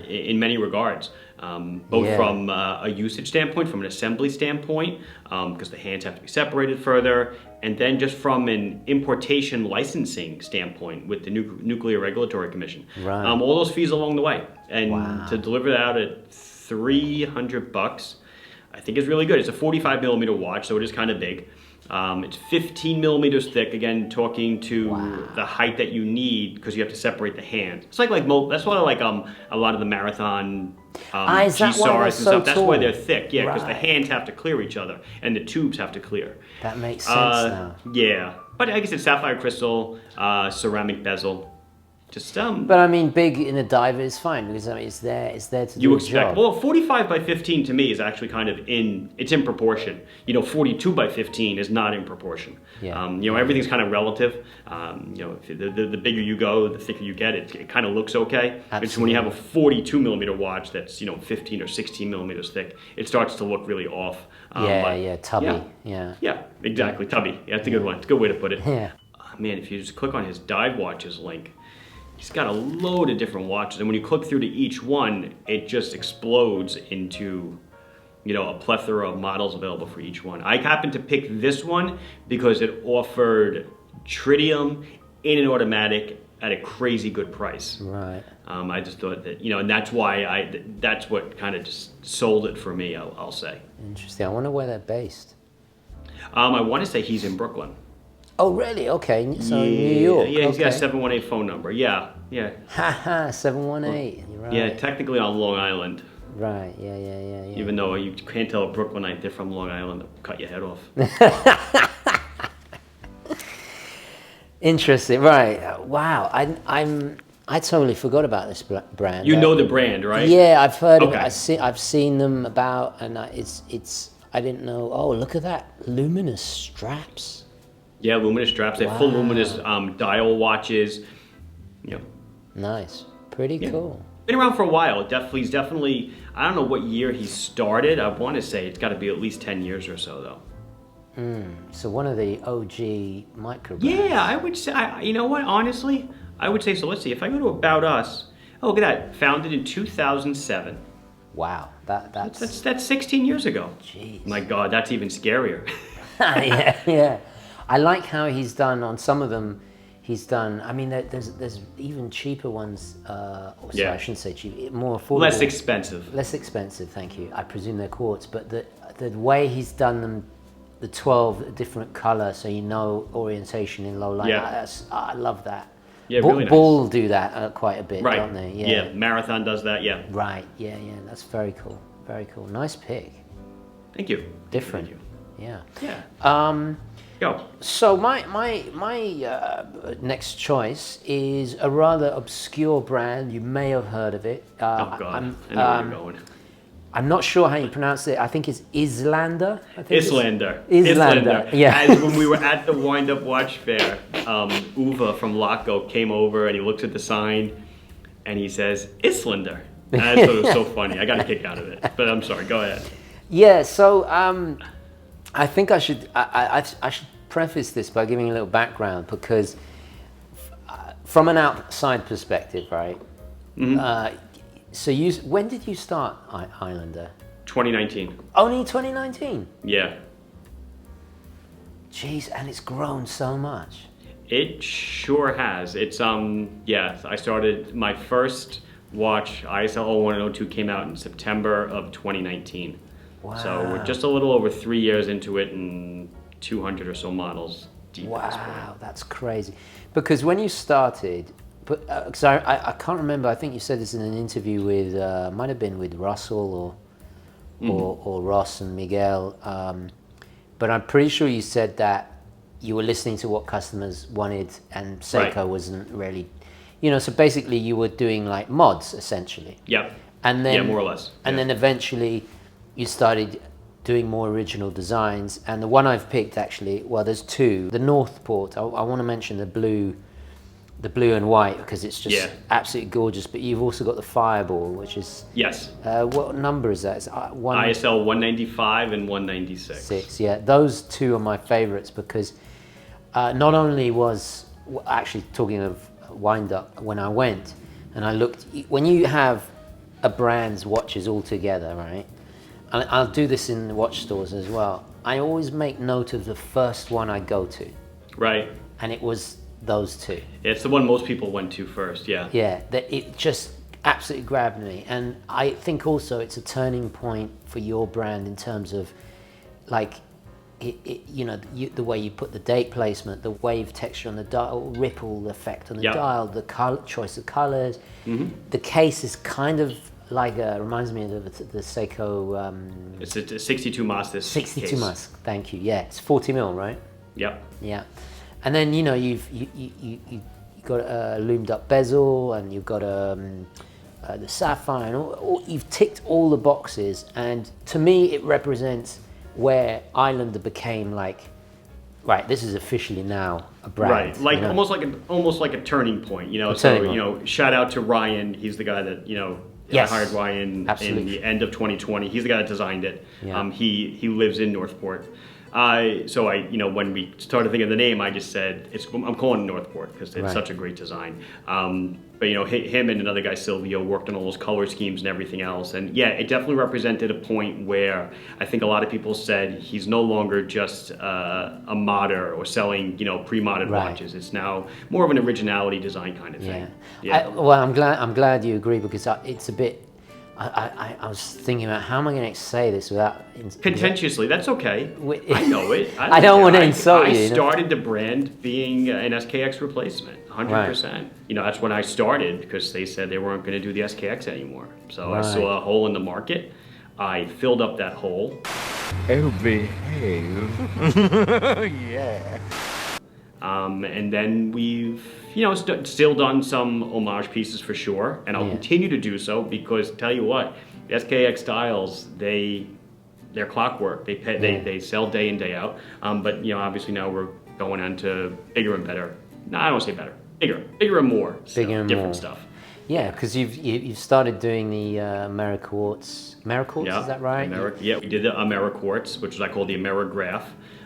in many regards. Both from a usage standpoint, from an assembly standpoint, because the hands have to be separated further, and then just from an importation licensing standpoint with the Nuclear Regulatory Commission. Right. All those fees along the way. And to deliver that out at $300, I think is really good. It's a 45 millimeter watch, so it is kind of big. It's 15 millimeters thick, again, talking to the height that you need because you have to separate the hand. It's like that's why I like a lot of the marathon G-SARs and stuff. That's why they're thick, yeah, because the hands have to clear each other and the tubes have to clear. That makes sense now. Yeah, but I guess it's sapphire crystal, ceramic bezel. Just But I mean, big in a diver is fine because I mean it's there to do the job. Well, 45 by 15 to me is actually kind of in proportion. You know, 42 by 15 is not in proportion. Yeah. You know, everything's kind of relative. You know, the bigger you go, the thicker you get. It kind of looks okay. Absolutely. It's when you have a 42 millimeter watch that's, you know, 15 or 16 millimeters thick, it starts to look really off. Tubby. Yeah, exactly, tubby. Yeah, that's a good one. It's a good way to put it. Yeah. Man, if you just click on his dive watches link, he's got a load of different watches, and when you click through to each one, it just explodes into, you know, a plethora of models available for each one. I happened to pick this one because it offered tritium in an automatic at a crazy good price. Right. I just thought that, you know, and that's why that's what kind of just sold it for me, I'll say. Interesting. I wonder where they're based. I want to say he's in Brooklyn. Oh, really? Okay. So New York. Yeah, he's got a 718 phone number. Yeah. Haha, 718. You're right. Yeah, technically on Long Island. Right. Yeah. Even though you can't tell a Brooklynite they're from Long Island, they'll cut your head off. Interesting. Right. Wow. I totally forgot about this brand. You know the brand, right? Yeah, I've heard of it. I've seen them about, and it's. I didn't know. Oh, look at that! Luminous straps. Yeah, luminous straps. They have full luminous dial watches. You know. Nice. Pretty cool. Been around for a while. He's definitely. I don't know what year he started. I want to say it's got to be at least 10 years or so, though. So one of the OG micro brands. Yeah, I would say. You know what? Honestly, I would say so. Let's see. If I go to About Us, oh, look at that. Founded in 2007. Wow, that's 16 years ago. Jeez. My God, that's even scarier. yeah. I like how he's done on some of them. He's done. I mean, there's even cheaper ones. Sorry, I shouldn't say cheap. More affordable. Less expensive. Less expensive. Thank you. I presume they're quartz, but the way he's done them, the 12 different color, so you know orientation in low light. Yeah. I love that. Yeah, really nice. Ball do that quite a bit, right. don't they? Yeah. Marathon does that. Yeah. Right. Yeah. That's very cool. Very cool. Nice pick. Thank you. Different. Thank you. Yeah. Go. So my next choice is a rather obscure brand. You may have heard of it. Oh God, I know where you're going. I'm not sure how you pronounce it. I think it's Islander. Islander. Yeah. As when we were at the Wind Up Watch Fair, Uwe from Laco came over and he looks at the sign and he says, Islander. And I thought it was so funny. I got a kick out of it. But I'm sorry, go ahead. Yeah, so I think I should preface this by giving a little background because from an outside perspective, right? Mm-hmm. So when did you start Islander? 2019. Only 2019? Yeah. Jeez, and it's grown so much. It sure has. It's I started my first watch, ISL 01 and 02 came out in September of 2019. Wow. So we're just a little over 3 years into it and 200 or so models deep. Wow, that's crazy. Because when you started, But because I can't remember. I think you said this in an interview with might have been with Russell or Ross and Miguel. But I'm pretty sure you said that you were listening to what customers wanted, and Seiko wasn't really, so basically you were doing like mods essentially. Yep. And then more or less. And then eventually you started doing more original designs. And the one I've picked actually, well, there's two. The Northport. I want to mention the blue and white because it's just absolutely gorgeous. But you've also got the Fireball, which is what number is that? It's ISL 195 and 196. Yeah, those two are my favorites because not only was actually talking of wind up when I went and I looked, when you have a brand's watches all together, right? And I'll do this in the watch stores as well. I always make note of the first one I go to. Right. And it was those two. It's the one most people went to first, yeah. Yeah, that it just absolutely grabbed me. And I think also it's a turning point for your brand in terms of like, the way you put the date placement, the wave texture on the dial, ripple effect on the dial, the choice of colors. The case is kind of like reminds me of the Seiko. It's a 62 Mastis. 62 case. Mastis. Thank you. Yeah, it's 40 mil, right? Yep. Yeah, and then you've got a loomed up bezel, and you've got the sapphire, and you've ticked all the boxes. And to me, it represents where Islander became like, right, this is officially now a brand. Right, almost like a turning point, shout out to Ryan. He's the guy that, I hired Ryan in the end of 2020. He's the guy that designed it. Yeah. He lives in Northport. So when we started thinking of the name, I just said, I'm calling it Northport because it's such a great design. But him and another guy, Silvio, worked on all those color schemes and everything else. And yeah, it definitely represented a point where I think a lot of people said he's no longer just a modder or selling, pre-modded watches. It's now more of an originality design kind of thing. Yeah. I'm glad you agree because it's a bit. I was thinking about how am I going to say this without contentiously. That's okay. I know it. I don't want to insult you. I started the brand being an SKX replacement, 100%. That's when I started because they said they weren't going to do the SKX anymore. So I saw a hole in the market. I filled up that hole. Oh, behave. Yeah. And then we've, still done some homage pieces for sure, and I'll continue to do so because tell you what, SKX styles, they're clockwork. They sell day in, day out. But obviously now we're going on to bigger and better. No, I don't say better. Bigger and more. Different stuff. Yeah, because you've started doing the AmeriQuartz. AmeriQuartz, is that right? We did the AmeriQuartz, which I call the Amerigraph.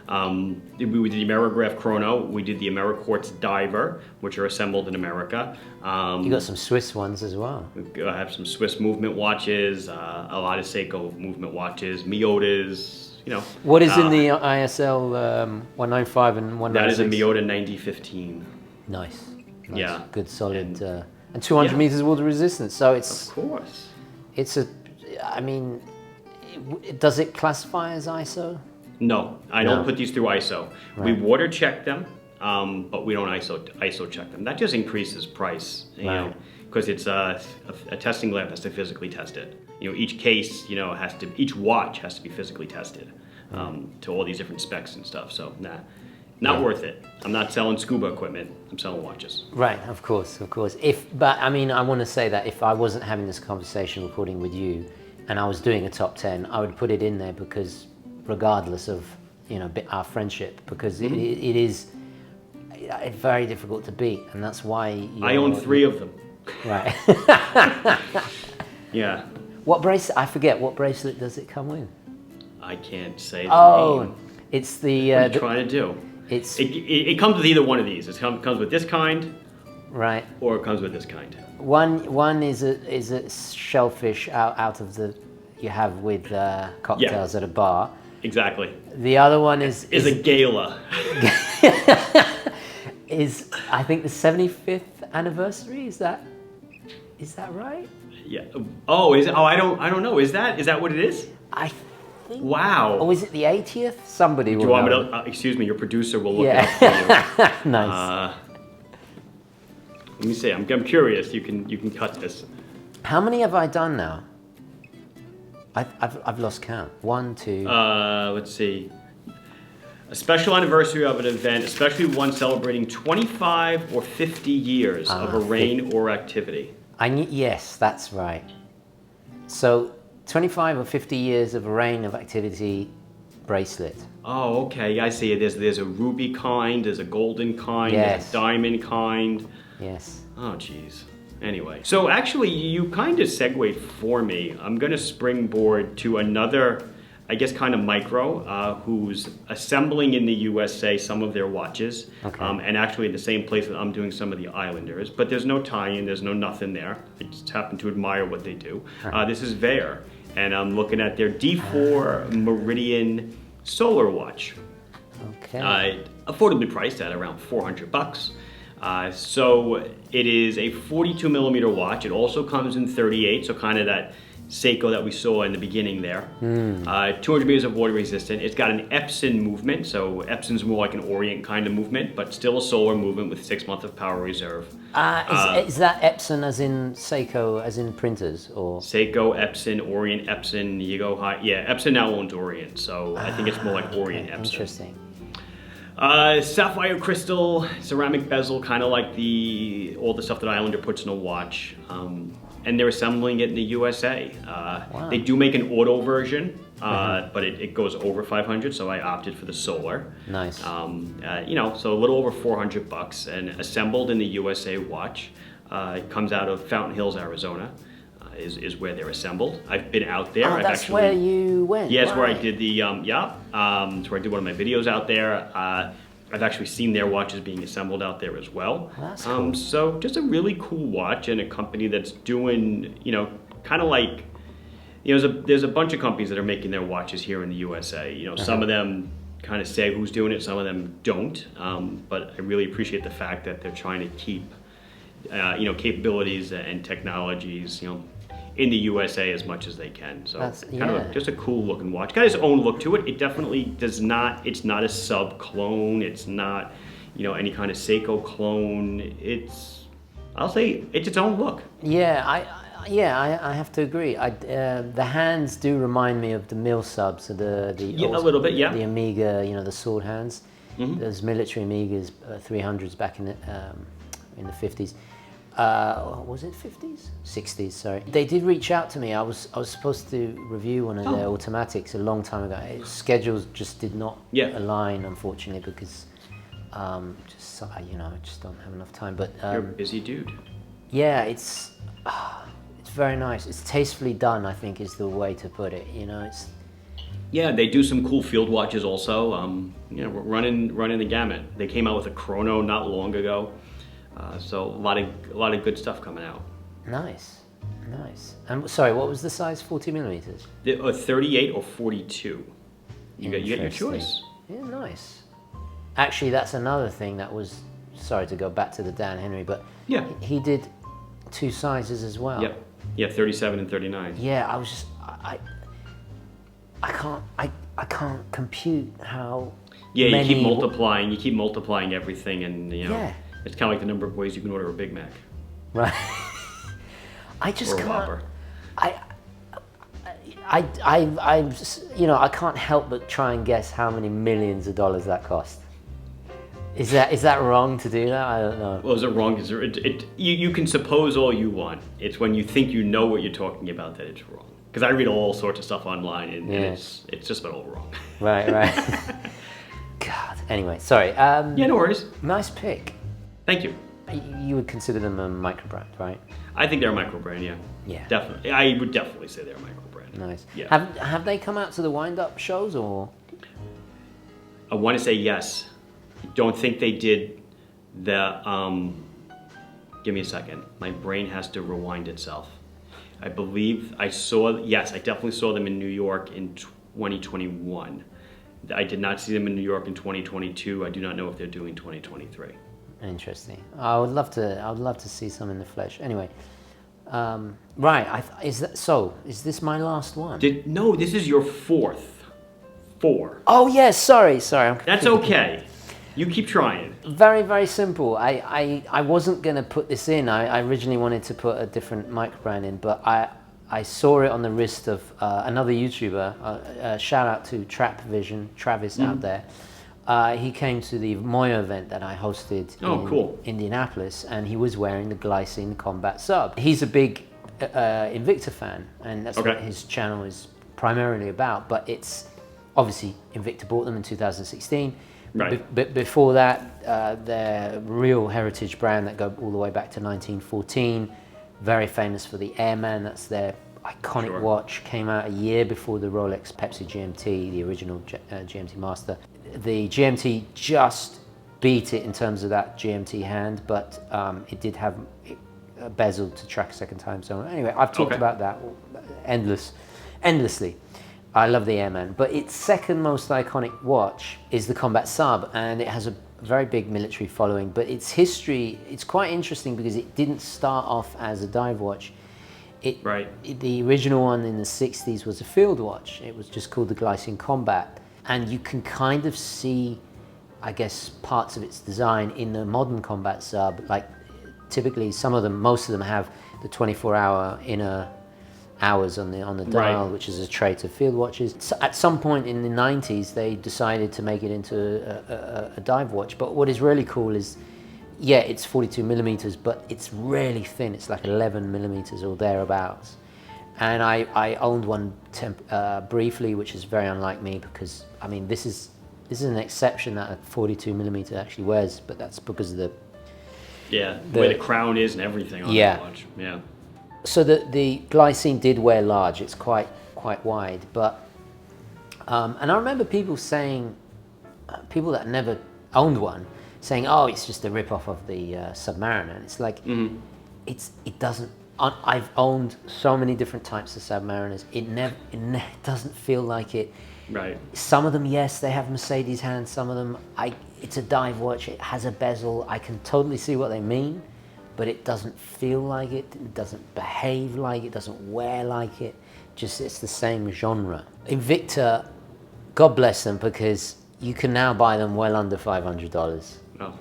We did the Amerigraph Chrono. We did the AmeriQuartz Diver, which are assembled in America. You got some Swiss ones as well. I have some Swiss movement watches, a lot of Seiko movement watches, Miyotas. What is in the ISL 195 and 196? That is a Miyota 9015. Nice. Yeah. Good solid. And 200 meters water resistance. So it's. Of course. Does it classify as ISO? No, I don't put these through ISO. Right. We water check them, but we don't ISO check them. That just increases price, because it's a testing lab has to physically test it. Each case, each watch has to be physically tested to all these different specs and stuff. So not worth it. I'm not selling scuba equipment. I'm selling watches. Right, of course. I want to say that if I wasn't having this conversation recording with you, and I was doing a top 10, I would put it in there because. Regardless of our friendship, because it is very difficult to beat, and that's why I own 3 of them. Right. Yeah. What bracelet? I forget. What bracelet does it come with? I can't say the name. It's the. What are you trying to do? It comes with either one of these. It comes with this kind. Right. Or it comes with this kind. One is a shellfish out of the you have with cocktails at a bar. Exactly. The other one is a gala. Is I think the 75th anniversary. Is that right? Yeah. Oh, is it? Oh, I don't know. Is that what it is? I think. Wow. Oh, is it the 80th? Somebody will. Do you want me to? Excuse me. Your producer will look it up for you. Nice. Let me see. I'm curious. You can cut this. How many have I done now? I've lost count. 1, 2. Let's see. A special anniversary of an event, especially one celebrating 25 or 50 years of a reign or activity. Yes, that's right. So 25 or 50 years of a reign of activity bracelet. Oh, okay. I see it. There's a ruby kind, there's a golden kind, there's a diamond kind. Yes. Oh, geez. Anyway, so actually you kind of segued for me. I'm going to springboard to another, I guess, kind of micro, who's assembling in the USA some of their watches. Okay. And actually in the same place that I'm doing some of the Islanders. But there's no tie-in, there's no nothing there. I just happen to admire what they do. This is Vaer, and I'm looking at their D4 Meridian solar watch. Okay. Affordably priced at around $400. So it is a 42 millimeter watch. It also comes in 38, so kind of that Seiko that we saw in the beginning there. 200 meters of water resistant. It's got an Epson movement, so Epson's more like an Orient kind of movement, but still a solar movement with 6 months of power reserve. Is that Epson as in Seiko, as in printers, or? Seiko, Epson, Orient, Epson, you go high. Yeah, Epson now owns Orient, so I think it's more like Orient Epson. Interesting. Sapphire crystal, ceramic bezel, kind of like all the stuff that Islander puts in a watch. And they're assembling it in the USA. Wow. They do make an auto version, but it goes over 500, so I opted for the solar. Nice. So a little over $400, and assembled in the USA watch. It comes out of Fountain Hills, Arizona. Is where they're assembled. I've been out there. Oh, that's where you went. Yeah, it's where I did the it's where I did one of my videos out there. I've actually seen their watches being assembled out there as well. That's cool. So just a really cool watch, and a company that's doing, kind of like, there's a bunch of companies that are making their watches here in the USA. Some of them kind of say who's doing it, some of them don't. But I really appreciate the fact that they're trying to keep, capabilities and technologies, in the USA as much as they can. So kind of just a cool looking watch. Got its own look to it. It definitely does not, it's not a sub clone. It's not, any kind of Seiko clone. I'll say it's its own look. Yeah, I have to agree. The hands do remind me of the mill subs, a little bit, yeah. The Amiga, the sword hands. Those military Amigas, 300s back in the 50s. Was it 50s? 60s, sorry. They did reach out to me. I was supposed to review one of their automatics a long time ago. Schedules just did not align, unfortunately, because I just don't have enough time. But you're a busy dude. Yeah, it's very nice. It's tastefully done, I think, is the way to put it. Yeah, they do some cool field watches also. Running the gamut. They came out with a chrono not long ago. So a lot of good stuff coming out. Nice. And sorry, what was the size? 40 millimeters? 38 or 42. You get your choice. Yeah, nice. Actually, that's another thing that was. Sorry to go back to the Dan Henry, but he did 2 sizes as well. Yep. Yeah, 37 and 39. Yeah, I was just I can't compute how. Yeah, many... you keep multiplying everything, and it's kind of like the number of ways you can order a Big Mac. Right. I just or a can't. Whopper. I can't help but try and guess how many millions of dollars that cost. Is that wrong to do that? I don't know. Well, is it wrong? You can suppose all you want. It's when you think you know what you're talking about that it's wrong. Because I read all sorts of stuff online, and it's just about all wrong. Right. God. Anyway, sorry. Yeah, no worries. Nice pick. Thank you. You would consider them a micro brand, right? I think they're a micro brand, yeah. Yeah. Definitely. I would definitely say they're a micro brand. Nice. Yeah. Have they come out to the wind-up shows, or? I want to say yes. I don't think they did the, give me a second. My brain has to rewind itself. I believe I definitely saw them in New York in 2021. I did not see them in New York in 2022. I do not know if they're doing 2023. Interesting. I would love to see some in the flesh. Anyway, right. Is this my last one? No, this is your fourth. 4. Oh yes. Sorry. That's okay. You keep trying. Very, very simple. I wasn't going to put this in. I originally wanted to put a different micro brand in, but I saw it on the wrist of another YouTuber. Shout out to Trap Vision, Travis out there. He came to the Moyo event that I hosted in Indianapolis, and he was wearing the Glycine Combat Sub. He's a big Invicta fan, and that's what his channel is primarily about. But it's obviously Invicta bought them in 2016. Right. Before that, they're real heritage brand that go all the way back to 1914. Very famous for the Airman. That's their iconic watch. Came out a year before the Rolex Pepsi GMT, the original GMT Master. The GMT just beat it in terms of that GMT hand, but it did have a bezel to track a second time. So anyway, I've talked about that endlessly. I love the Airman, but its second most iconic watch is the Combat Sub, and it has a very big military following. But its history, it's quite interesting because it didn't start off as a dive watch. The original one in the 60s was a field watch. It was just called the Glycine Combat. And you can kind of see, I guess, parts of its design in the modern Combat Sub. Like typically most of them have the 24-hour inner hours on the dial, which is a trait of field watches. So at some point in the 90s, they decided to make it into a dive watch. But what is really cool is, yeah, it's 42 millimeters, but it's really thin. It's like 11 millimeters or thereabouts. And I owned one briefly, which is very unlike me because, I mean, this is an exception that a 42 millimeter actually wears, but that's because of the way the crown is and everything on the watch. Yeah. So the Glycine did wear large. It's quite wide, but and I remember people saying, people that never owned one, saying, "Oh, it's just a rip-off of the Submariner." And it's like, it doesn't. I've owned so many different types of Submariners. It doesn't feel like it. Right. Some of them, yes, they have Mercedes hands. Some of them, it's a dive watch. It has a bezel. I can totally see what they mean. But it doesn't feel like it. It doesn't behave like it. Doesn't wear like it. Just it's the same genre. Invicta, God bless them, because you can now buy them well under $500. Oh.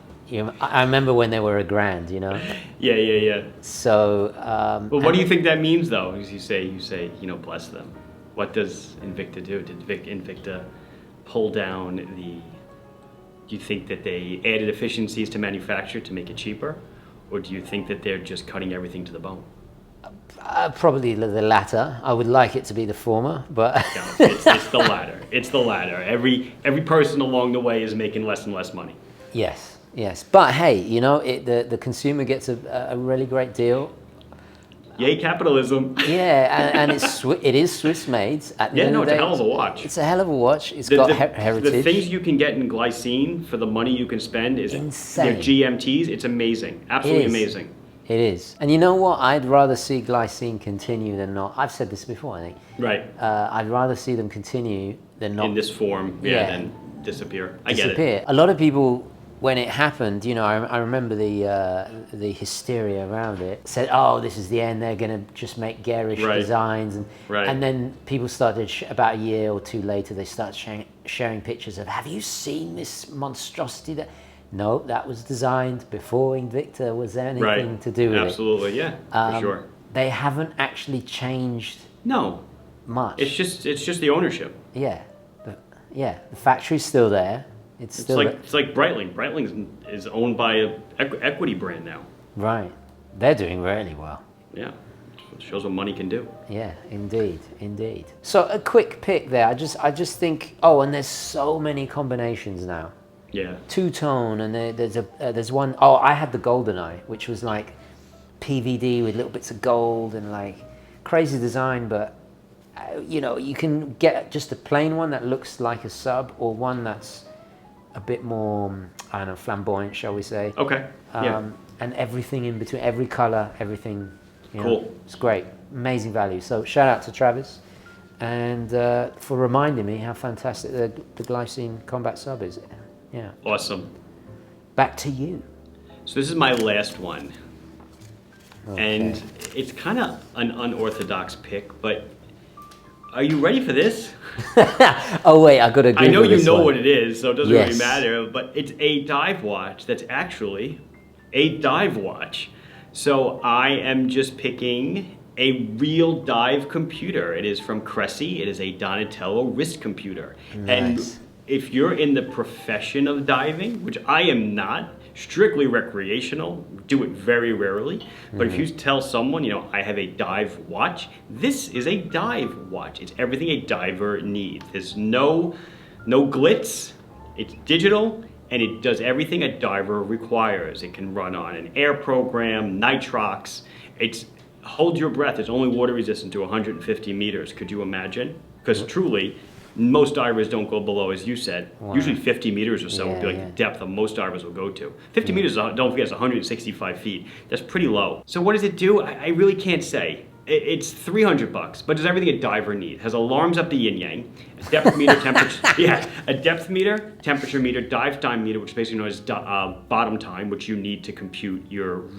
I remember when they were $1,000. You know. Yeah. So. Well, what do you think that means, though? As you say, bless them. What does Invicta do? Did Invicta pull down the? Do you think that they added efficiencies to manufacture to make it cheaper? Or do you think that they're just cutting everything to the bone? Probably the latter. I would like it to be the former, but no, it's the latter. It's the latter. Every person along the way is making less and less money. Yes. But hey, the consumer gets a really great deal. Yay, capitalism. Yeah, and it is Swiss made. It's a hell of a watch. It's a hell of a watch. It's got heritage. The things you can get in Glycine for the money you can spend is insane. Their GMTs. It's amazing. Absolutely amazing. It is. And you know what? I'd rather see Glycine continue than not. I've said this before, I think. Right. I'd rather see them continue than not. In this form, than disappear. I get it. A lot of people, when it happened, I remember the hysteria around it. Said, "Oh, this is the end. They're going to just make garish designs," and then people started about a year or two later. They started sharing pictures of, "Have you seen this monstrosity?" No, that was designed before Invicta was there anything to do with Absolutely, yeah, for sure. They haven't actually changed. Much. It's just the ownership. Yeah, the factory's still there. It's like Breitling. Breitling is owned by an equity brand now. Right. They're doing really well. Yeah. It shows what money can do. Yeah, indeed. So a quick pick there. I just think, and there's so many combinations now. Yeah. Two-tone, and there's one, I had the GoldenEye, which was like PVD with little bits of gold and like crazy design, but you can get just a plain one that looks like a sub, or one that's a bit more, I don't know, flamboyant, shall we say. Okay, and everything in between, every color, everything. Cool. It's great. Amazing value. So shout out to Travis, and for reminding me how fantastic the Glycine Combat Sub is. Yeah. Awesome. Back to you. So this is my last one. Okay. And it's kind of an unorthodox pick, but Are you ready for this? Oh wait, I gotta Google I know you this know one. what it is, so it doesn't really Yes. matter, but it's a dive watch that's actually a dive watch. So I am just picking a real dive computer. It is from Cressi. It is a Donatello wrist computer. Nice. And if you're in the profession of diving, which I am not, strictly recreational, do it very rarely, but if you tell someone, you know, I have a dive watch, this is a dive watch. It's everything a diver needs. There's no glitz, it's digital, and it does everything a diver requires. It can run on an air program, nitrox. It's hold your breath. It's only water resistant to 150 meters. Could you imagine? Because truly, most divers don't go below, as you said. Wow. Usually 50 meters or so would be like the depth of most divers will go to. 50 meters, don't forget, is 165 feet. That's pretty low. So what does it do? I really can't say. It's $300, but does everything a diver need. Has alarms up the yin yang, a depth meter, temperature, a depth meter, temperature meter, dive time meter, which is basically known as bottom time, which you need to compute your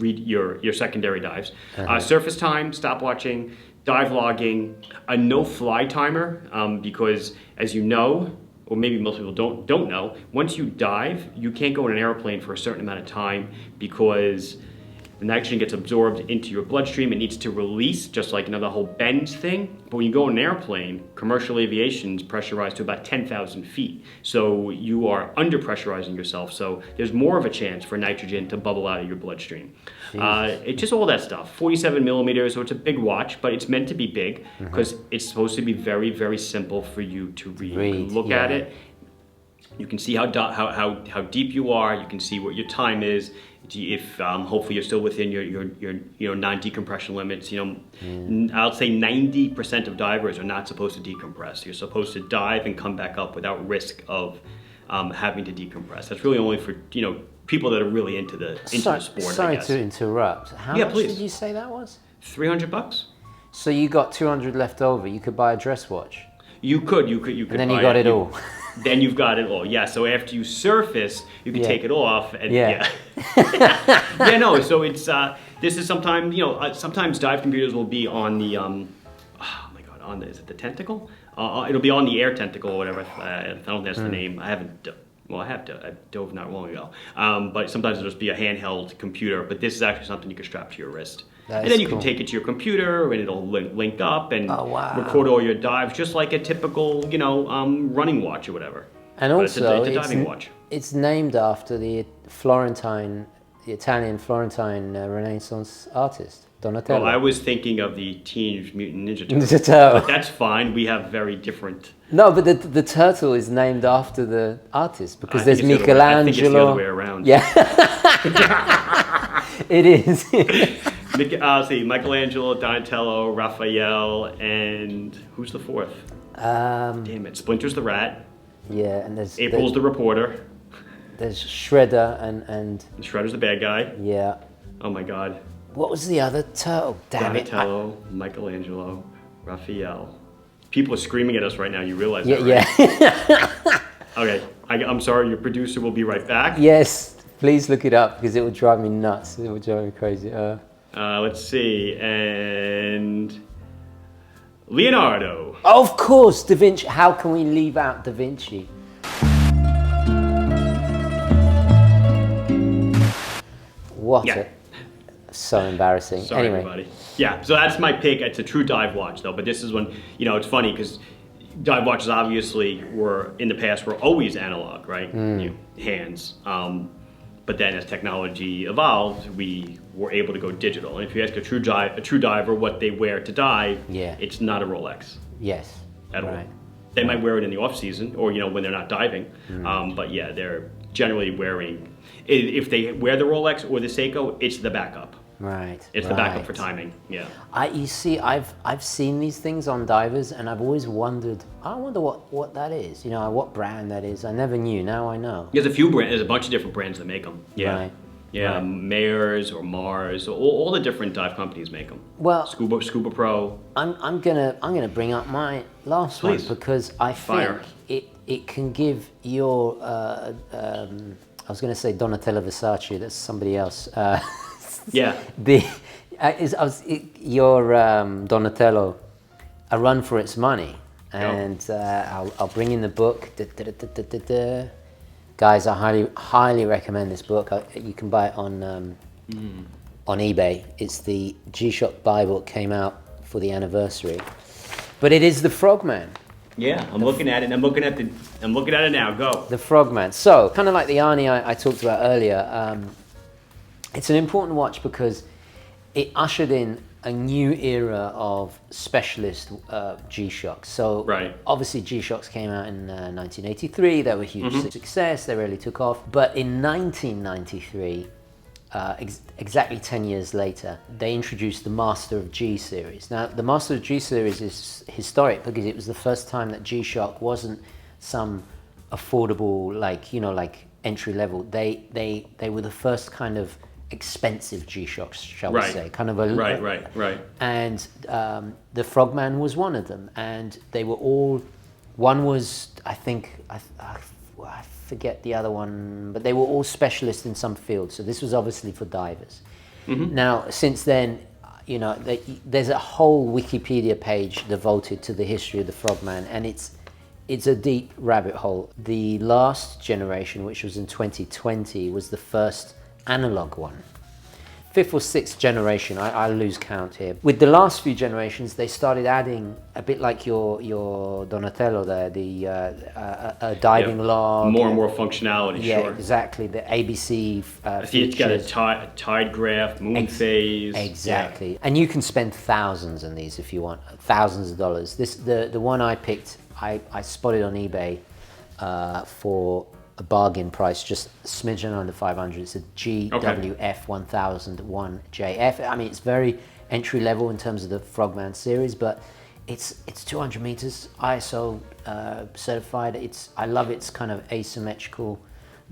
secondary dives. Surface time, stopwatching, dive logging, a no-fly timer, because as you know, or maybe most people don't know, once you dive, you can't go in an airplane for a certain amount of time because the nitrogen gets absorbed into your bloodstream. It needs to release, just like the whole bend thing. But when you go in an airplane, commercial aviation's pressurized to about 10,000 feet. So you are under pressurizing yourself. So there's more of a chance for nitrogen to bubble out of your bloodstream. It's just all that stuff. 47 millimeters, so it's a big watch, but it's meant to be big because it's supposed to be very, very simple for you to read. You can look at it. You can see how deep you are. You can see what your time is. If hopefully you're still within your non-decompression limits. I'll say 90% of divers are not supposed to decompress. You're supposed to dive and come back up without risk of having to decompress. That's really only for people that are really into the sport. Sorry I guess. to interrupt. How much please. did you say that was? $300. So you got 200 left over. You could buy a dress watch. You could. And then you got it all. Then you've got it all. Yeah. So after you surface, you can take it off. And no. So it's this is sometimes sometimes dive computers will be on the is it the tentacle? It'll be on the air tentacle or whatever. I don't think that's the name. I haven't. Well, I dove not long ago. But sometimes it'll just be a handheld computer. But this is actually something you can strap to your wrist. And then you can take it to your computer, and it'll link up and record all your dives, just like a typical, running watch or whatever. And also, it's a diving watch. It's named after the Italian Florentine Renaissance artist, Donatello. Well, I was thinking of the Teenage Mutant Ninja Turtles. But that's fine. We have very different. No, but the turtle is named after the artist because there's I think Michelangelo. it's the other way around. Yeah, it is. See, Michelangelo, Donatello, Raphael, and who's the fourth? Damn it, Splinter's the rat. Yeah, and April's the reporter. There's Shredder and Shredder's the bad guy. Yeah. Oh my God. What was the other turtle? Damn Donatello, Michelangelo, Raphael. People are screaming at us right now. You realize it. that, right? Okay, I'm sorry. Your producer will be right back. Yes, please look it up because it will drive me nuts. It will drive me crazy. Let's see, and Leonardo. Of course, Da Vinci. How can we leave out Da Vinci? So embarrassing. Sorry, anyway. everybody. Yeah, so that's my pick. It's a true dive watch, though. But this is when, it's funny because dive watches obviously were, in the past, were always analog, right? Hands. But then as technology evolved, we were able to go digital. And if you ask a true diver what they wear to dive, it's not a Rolex. Yes. At all. They might wear it in the off season or, when they're not diving. But yeah, they're generally wearing, if they wear the Rolex or the Seiko, it's the backup. Right. It's the backup for timing. Yeah. You see, I've seen these things on divers, and I've always wondered. I wonder what that is. What brand that is. I never knew. Now I know. There's a bunch of different brands that make them. Yeah. Right. Yeah. Vaers or Mars. All the different dive companies make them. Well, Scuba Pro. I'm gonna bring up my last one because I think it can give your I was gonna say Donatella Versace. That's somebody else. Your Donatello a run for its money and I'll bring in the book. Guys, I highly recommend this book. You can buy it on eBay. It's the G-Shock Bible. It came out for the anniversary, but it is the Frogman. Yeah, I'm looking at it. I'm looking at it now. Go. The Frogman. So, kind of like the Arnie I talked about earlier, it's an important watch because it ushered in a new era of specialist G-Shocks. So, obviously G-Shocks came out in 1983. They were a huge success. They really took off. But in 1993, exactly 10 years later, they introduced the Master of G series. Now, the Master of G series is historic because it was the first time that G-Shock wasn't some affordable, like entry level. They were the first kind of expensive G-Shocks, shall we say, kind of a right. And the Frogman was one of them, and they were all. One was, I think, I forget the other one, but they were all specialists in some field. So this was obviously for divers. Now, since then, you know, there's a whole Wikipedia page devoted to the history of the Frogman, and it's a deep rabbit hole. The last generation, which was in 2020, was the first analog one. Fifth or sixth generation, I lose count here. With the last few generations, they started adding, a bit like your Donatello there, a diving log. More and more functionality, yeah, sure. Exactly, the ABC I see it's got a tide graph, moon phase. Exactly, yeah. And you can spend thousands on these if you want, thousands of dollars. The one I picked, I spotted on eBay for a bargain price, just a smidgen under 500. It's a GWF 1001JF. I mean, it's very entry level in terms of the Frogman series, but it's 200 meters, ISO certified. I love its kind of asymmetrical,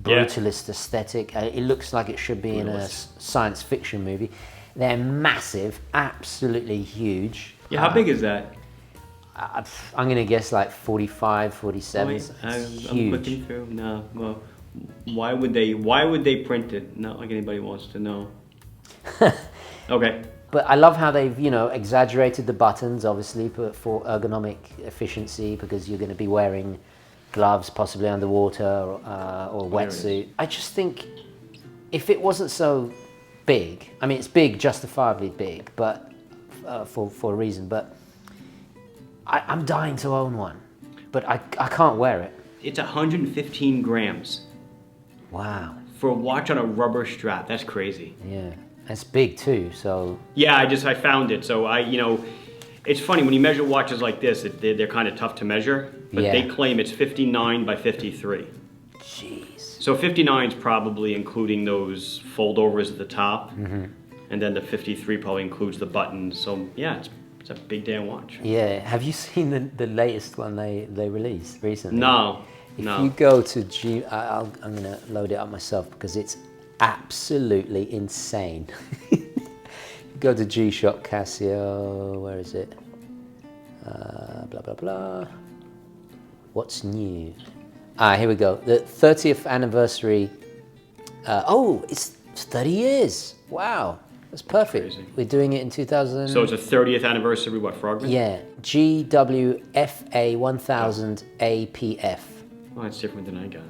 brutalist aesthetic. It looks like it should be in a science fiction movie. They're massive, absolutely huge. Yeah, how big is that? I'm going to guess like 45, 47. I'm looking through. No, well, why would they print it? Not like anybody wants to know. Okay. But I love how they've, you know, exaggerated the buttons, obviously, for ergonomic efficiency, because you're going to be wearing gloves, possibly underwater, or a wetsuit. I just think if it wasn't so big, I mean, it's big, justifiably big, but for a reason, but I'm dying to own one, but I can't wear it. It's 115 grams. Wow. For a watch on a rubber strap, that's crazy. Yeah, it's big too, so. Yeah, I found it, so it's funny, when you measure watches like this, they're kind of tough to measure, but they claim it's 59 by 53. Jeez. So 59 is probably including those foldovers at the top, and then the 53 probably includes the buttons, so yeah, it's a big damn watch. Yeah, have you seen the latest one they released recently? No, If you go to I'm going to load it up myself because it's absolutely insane. Go to G-Shock Casio, where is it? Blah, blah, blah. What's new? Here we go. The 30th anniversary. It's 30 years. Wow. That's perfect. Crazy. We're doing it in 2000. So it's a 30th anniversary, what, Frogman? Yeah, GWFA 1000 APF. Oh, that's different than I got.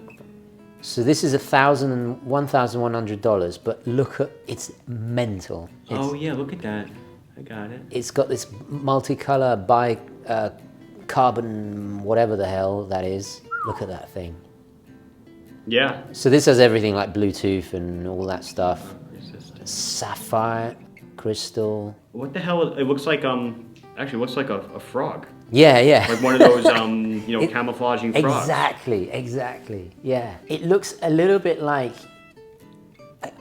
So this is $1,100, but look at, it's mental. Yeah, look at that. I got it. It's got this multicolor carbon, whatever the hell that is. Look at that thing. Yeah. So this has everything like Bluetooth and all that stuff. Sapphire, crystal. What the hell? It looks like actually it looks like a frog. Yeah. Like one of those camouflaging frogs. Exactly. Yeah. It looks a little bit like,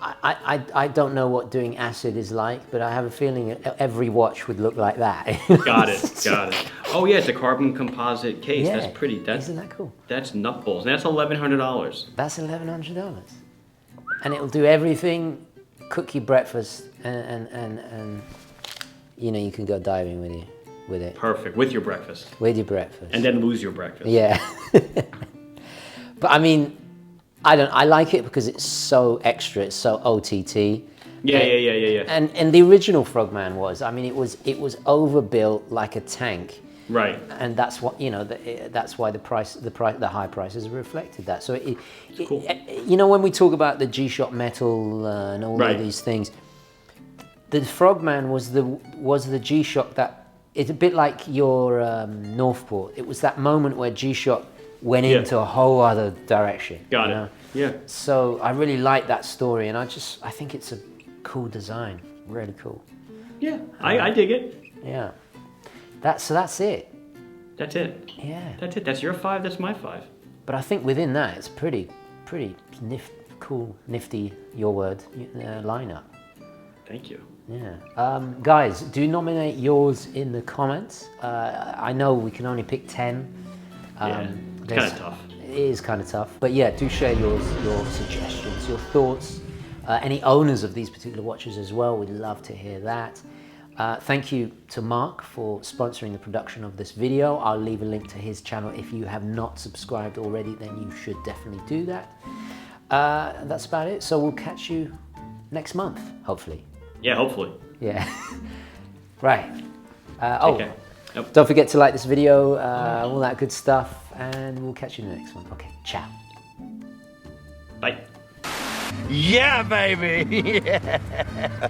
I don't know what doing acid is like, but I have a feeling every watch would look like that. Got it. Oh yeah, it's a carbon composite case. Yeah. That's pretty. Isn't that cool? That's nutballs, and that's $1,100. That's $1,100, and it'll do everything. Cook your breakfast, and you can go diving with it. Perfect, with your breakfast. With your breakfast. And then lose your breakfast. Yeah. But I mean, I like it because it's so extra. It's so OTT. Yeah. And the original Frogman was. I mean, it was overbuilt like a tank. Right. And that's what, you know, that's why the high prices reflected that. So cool. You know, when we talk about the G-Shock metal and all of these things, the Frogman was the G-Shock that, it's a bit like your Northport. It was that moment where G-Shock went into a whole other direction. Got it. Know? Yeah. So I really like that story, and I think it's a cool design. Really cool. Yeah, I dig it. Yeah. That's it. That's it. Yeah. That's it. That's your 5. That's my 5. But I think within that, it's pretty cool, nifty, your word, lineup. Thank you. Yeah. Guys, do nominate yours in the comments. I know we can only pick 10. It's kind of tough. It is kind of tough. But yeah, do share your suggestions, your thoughts. Any owners of these particular watches as well, we'd love to hear that. Thank you to Marc for sponsoring the production of this video. I'll leave a link to his channel. If you have not subscribed already, then you should definitely do that. That's about it. So we'll catch you next month, hopefully. Yeah, hopefully. Yeah. Right. Okay. Yep. Don't forget to like this video, all that good stuff, and we'll catch you in the next one. Okay, ciao. Bye. Yeah, baby! Yeah.